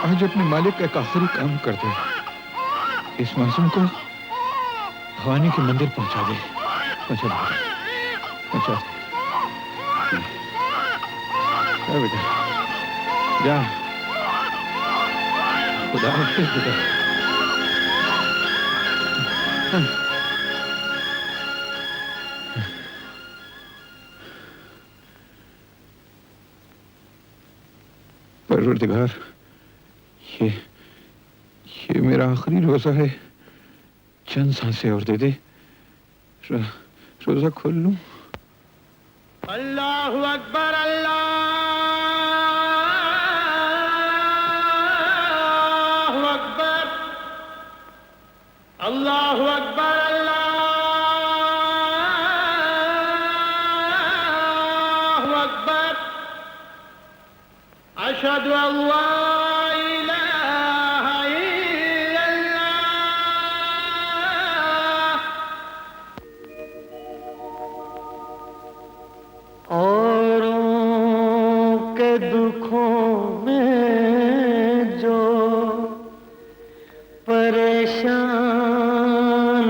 आज अपने मालिक का एक आखिरी काम कर दे। इस मासूम को भवानी के मंदिर पहुंचा दे। पहुंचा दे। बेटा जा। खुदा हाफिज़ बेटा। परवरदिगार, ये मेरा आखिरी रोजा है। चंद सांसें और दे दे, रोजा खोल लूं। अल्लाहु अकबर, अल्लाहु अकबर, अल्लाहु अकबर, अल्लाहु अकबर। अशहदु अल्ला इलाहा इल्लल्लाह। औरों के दुखों में जो परेशान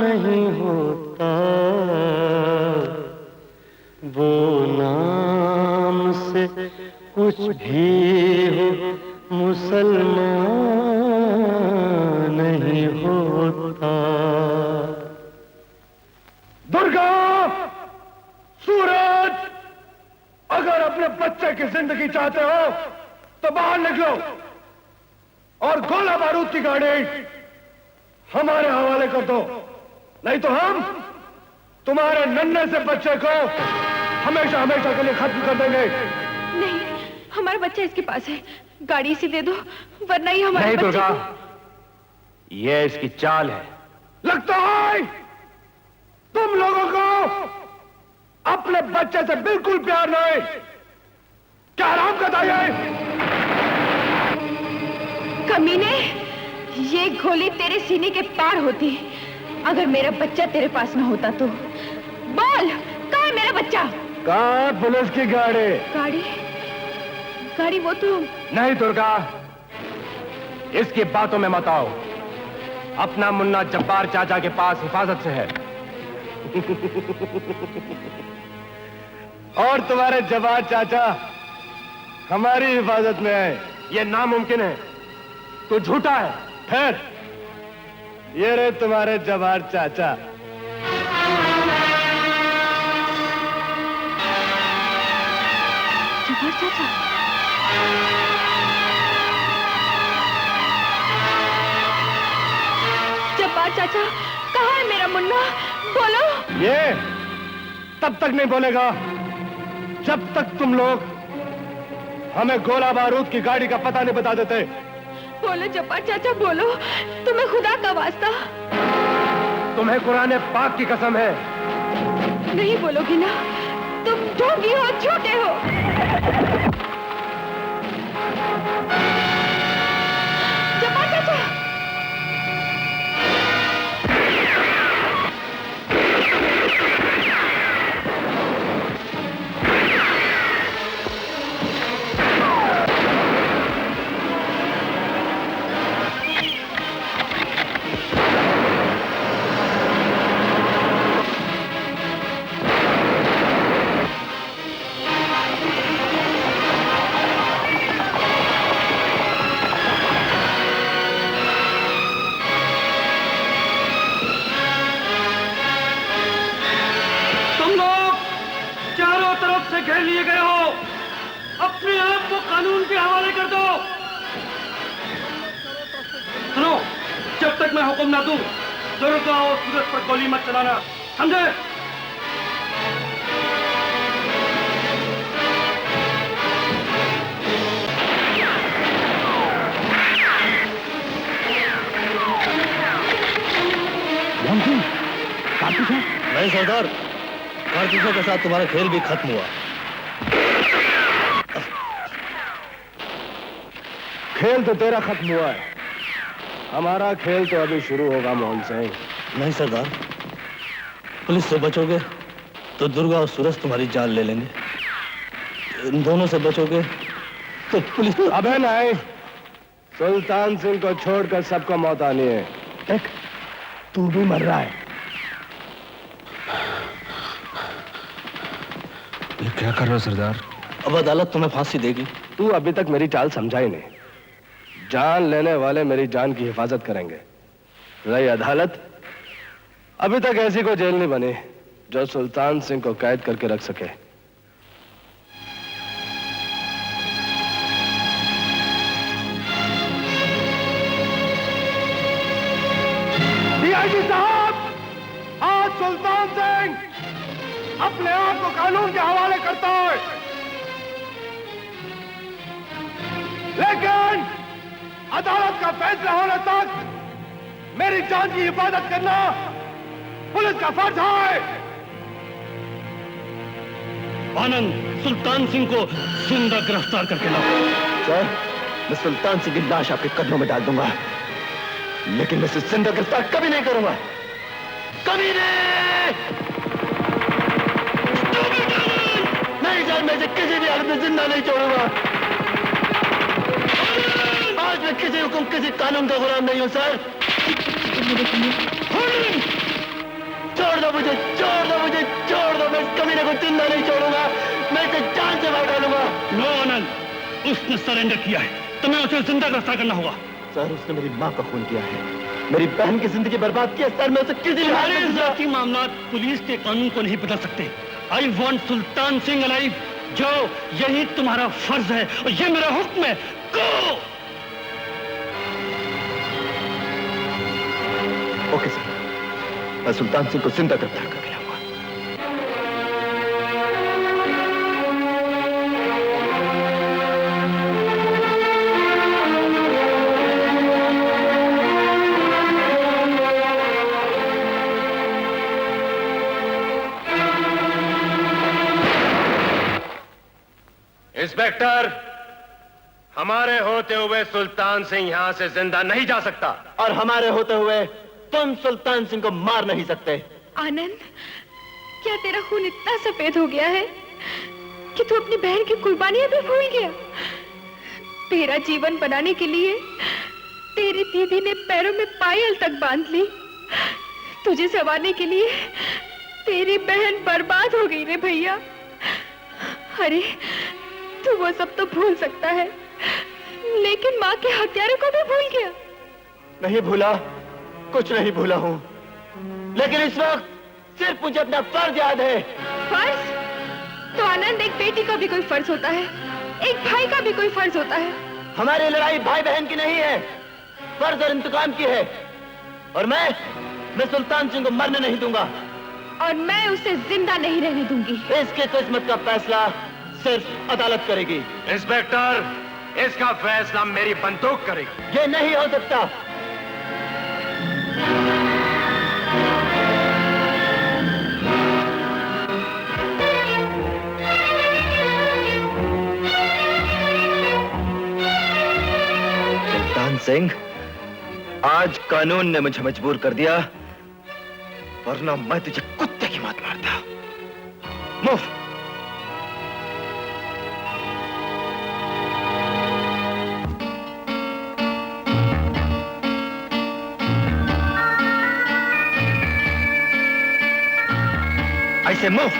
नहीं होता, वो नाम से कुछ भी हो मुसलमान नहीं होता। दुर्गा, सूरज, अगर अपने बच्चे की जिंदगी चाहते हो तो बाहर निकलो और गोला बारूद की गाड़ी हमारे हवाले कर दो, नहीं तो हम तुम्हारे नन्हे से बच्चे को हमेशा हमेशा के लिए खत्म कर देंगे। नहीं, हमारा बच्चा इसके पास है। गाड़ी इसे दे दो, वरना ही हमारे नहीं बच्चे दुर्गा, को... ये इसकी चाल है। लगता है तुम लोगों को अपने बच्चे से बिल्कुल प्यार नहीं। क्या आराम करता है? कमीने, ये गोली तेरे सीने के पार होती अगर मेरा बच्चा तेरे पास न होता तो। बोल, कहाँ है मेरा बच्चा? कहाँ पुलिस की गाड़ी? गाड़ी वो तो... नहीं दुर्गा, इसकी बातों में मत आओ। अपना मुन्ना जब्बार चाचा के पास हिफाजत से है। और तुम्हारे जब्बार चाचा हमारी हिफाजत में है। यह नामुमकिन है, तू झूठा है। फिर ये रहे तुम्हारे जब्बार चाचा। जब्बार चाचा? जब्बार चाचा, कहाँ है मेरा मुन्ना? बोलो। ये तब तक नहीं बोलेगा जब तक तुम लोग हमें गोला बारूद की गाड़ी का पता नहीं बता देते। बोलो जब्बार चाचा, बोलो, तुम्हें खुदा का वास्ता। तुम्हें कुरान पाक की कसम है। नहीं बोलोगी ना? तुम ढोंगी हो, झूठे हो। जब्बार चाचा, तक मैं हुक्म ना दूं, दुर्गा और सूरज पर गोली मत चलाना, समझे? नहीं सरदार, कारतूसों के साथ तुम्हारा खेल भी खत्म हुआ। खेल तो तेरा खत्म हुआ है, हमारा खेल तो अभी शुरू होगा मोहन सिंह। नहीं सरदार, पुलिस से बचोगे तो दुर्गा और सूरज तुम्हारी जान ले लेंगे, इन दोनों से बचोगे तो पुलिस। अबे नहीं, सुल्तान सिंह को छोड़कर सबको मौत आनी है। देख, तू भी मर रहा है। ये क्या कर रहे हो सरदार? अब अदालत तुम्हें फांसी देगी। तू अभी तक मेरी चाल समझा ही नहीं। जान लेने वाले मेरी जान की हिफाजत करेंगे। रही अदालत, अभी तक ऐसी कोई जेल नहीं बनी जो सुल्तान सिंह को कैद करके रख सके। डीआईजी साहब, आज सुल्तान सिंह अपने आप को कानून के हवाले करता है, लेकिन अदालत का फैसला होने तक मेरी जान की हिफाजत करना पुलिस का फर्ज है। आनंद, सुल्तान सिंह को जिंदा गिरफ्तार करके लाओ। सर, मैं सुल्तान सिंह की लाश आपके कदमों में डाल दूंगा, लेकिन मैं इसे जिंदा गिरफ्तार कभी नहीं करूंगा, कभी नहीं। नहीं सर, मैं इसे किसी भी हालत में जिंदा नहीं छोड़ूंगा। आज मैं किसी हुक्म, किसी कानून का गुलाम नहीं हूं सर। छोड़ दो मुझे, छोड़ दो मुझे, छोड़ दो। मैं कभी ना कोई जिंदा नहीं छोड़ूंगा, मैं इसे जान से मार डालूंगा। नो आनंद, उसने सरेंडर किया है, तुम्हें उसे जिंदा गिरफ्तार करना होगा। सर, उसने मेरी माँ का खून किया है, मेरी बहन की जिंदगी बर्बाद की है सर। मैं उसे किसी भी हालत में जाति मामला पुलिस के कानून को नहीं बदल सकते। I want Sultan Singh alive. जाओ, यही तुम्हारा फर्ज है और ये मेरा हुक्म है। गो! ओके सर, मैं सुल्तान सिंह को जिंदा गिरफ्तार करके लाऊंगा। इंस्पेक्टर, हमारे होते हुए सुल्तान सिंह यहां से जिंदा नहीं जा सकता, और हमारे होते हुए तुम सुल्तान सिंह को मार नहीं सकते। आनंद, क्या तेरा खून इतना सफेद हो गया है कि तू अपनी बहन की कुर्बानियां भी भूल गया? तेरा जीवन बनाने के लिए तेरी दीदी ने पैरों में पायल तक बांध ली। तुझे संवारने के लिए तेरी बहन बर्बाद हो गई रे भैया। अरे, तू वो सब तो भूल सकता है, लेकिन माँ के हत्यारे को भी भूल गया। नहीं भूला, कुछ नहीं भूला हूं, लेकिन इस वक्त सिर्फ मुझे अपना फर्ज याद है। फर्ज? तो आनंद, एक बेटी का भी कोई फर्ज होता है, एक भाई का भी कोई फर्ज होता है। हमारी लड़ाई भाई बहन की नहीं है, फर्ज और इंतकाम की है। और मैं सुल्तान सिंह को मरने नहीं दूंगा, और मैं उसे जिंदा नहीं रहने दूंगी। इसकी किस्मत का फैसला सिर्फ अदालत करेगी। इंस्पेक्टर, इसका फैसला मेरी बंदूक करेगी। ये नहीं हो सकता। सुल्तान सिंह, आज कानून ने मुझे मजबूर कर दिया, वरना मैं तुझे कुत्ते की मौत मारता। Move. I say move.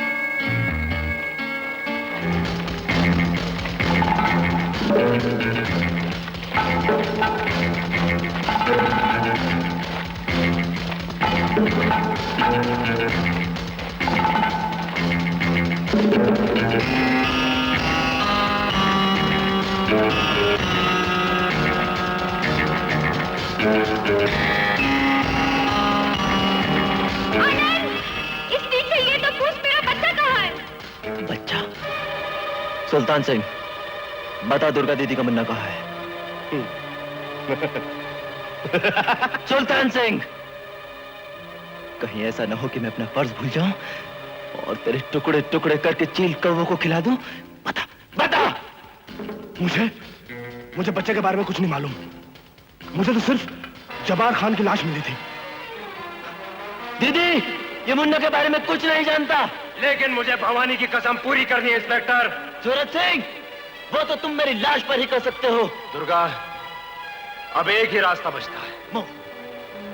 Sultan Singh, बता दुर्गा दीदी का मुन्ना कहाँ है? सुल्तान सिंह, कहीं ऐसा ना हो कि मैं अपना फर्ज भूल जाऊं और तेरे टुकड़े टुकड़े करके चील कौवों को खिला दूं। बता बता। मुझे बच्चे के बारे में कुछ नहीं मालूम। मुझे तो सिर्फ जबार खान की लाश मिली थी। दीदी, ये मुन्ना के बारे में कुछ नहीं जानता। लेकिन मुझे भवानी की कसम पूरी करनी है इंस्पेक्टर। सूरज सिंह, वो तो तुम मेरी लाश पर ही कर सकते हो। दुर्गा, अब एक ही रास्ता बचता है। Move,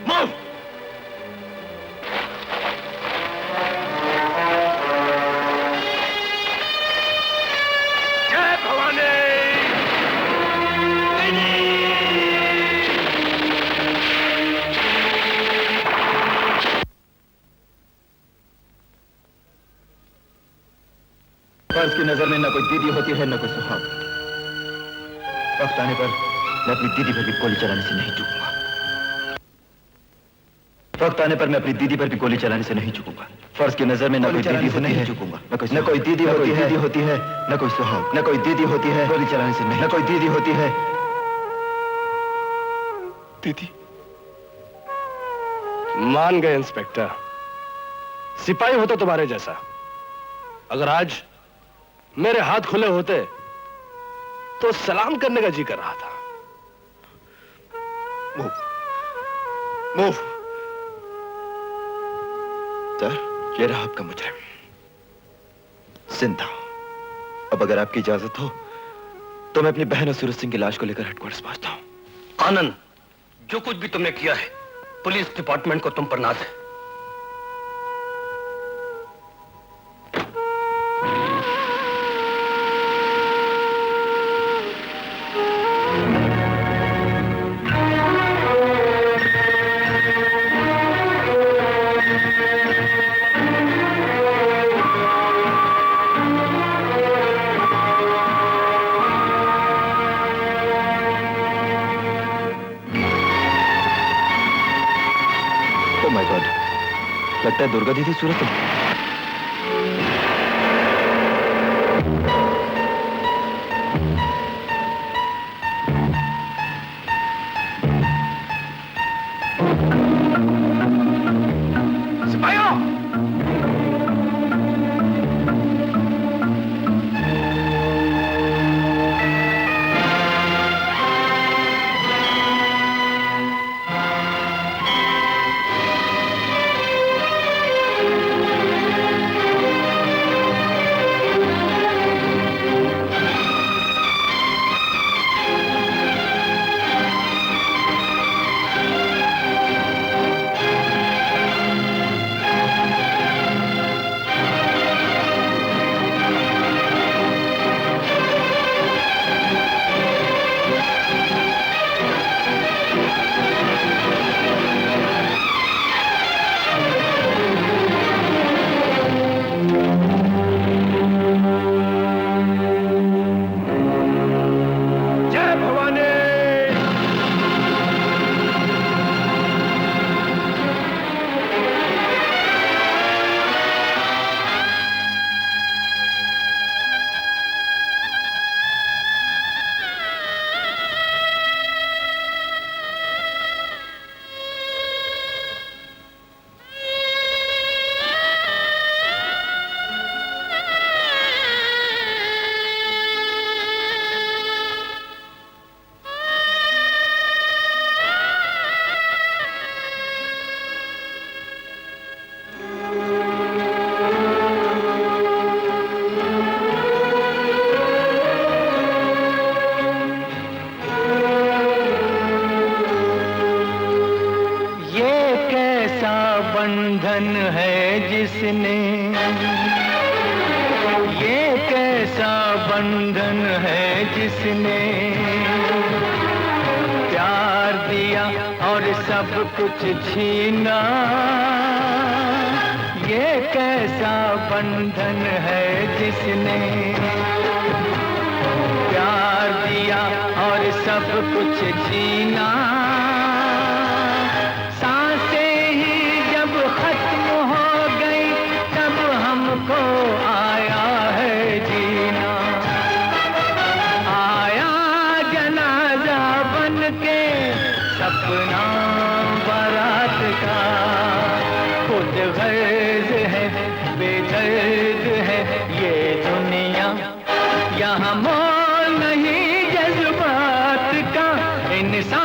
move. जय भवानी। फर्ज की नजर में न कोई दीदी होती है न कोई सुहाग। वक्त आने पर मैं अपनी दीदी पर भी गोली चलाने से नहीं चूकूंगा। वक्त आने पर मैं अपनी दीदी पर भी गोली चलाने से नहीं चूकूंगा। फर्ज की नजर में न कोई दीदी होती है, चूकूंगा। न कोई दीदी होती है, न कोई सुहाग। न कोई दीदी होती है, गोली चलाने से नहीं। न कोई दीदी होती है। दीदी मान गए इंस्पेक्टर। सिपाही होता तुम्हारे जैसा। अगर आज मेरे हाथ खुले होते तो सलाम करने का जी कर रहा था। Move, move. सर, ये रहा आपका मुजरिम जिंदा। अब अगर आपकी इजाजत हो तो मैं अपनी बहन और सूरज सिंह की लाश को लेकर हेडक्वार्टर्स पहुंचता हूं। आनंद, जो कुछ भी तुमने किया है, पुलिस डिपार्टमेंट को तुम पर नाज है। लगता है दुर्गा दीदी सूरत है। सिपाहियों, बंधन है जिसने, ये कैसा बंधन है जिसने प्यार दिया और सब कुछ छीना। ये कैसा बंधन है जिसने प्यार दिया और सब कुछ छीना। को आया है जीना। निशा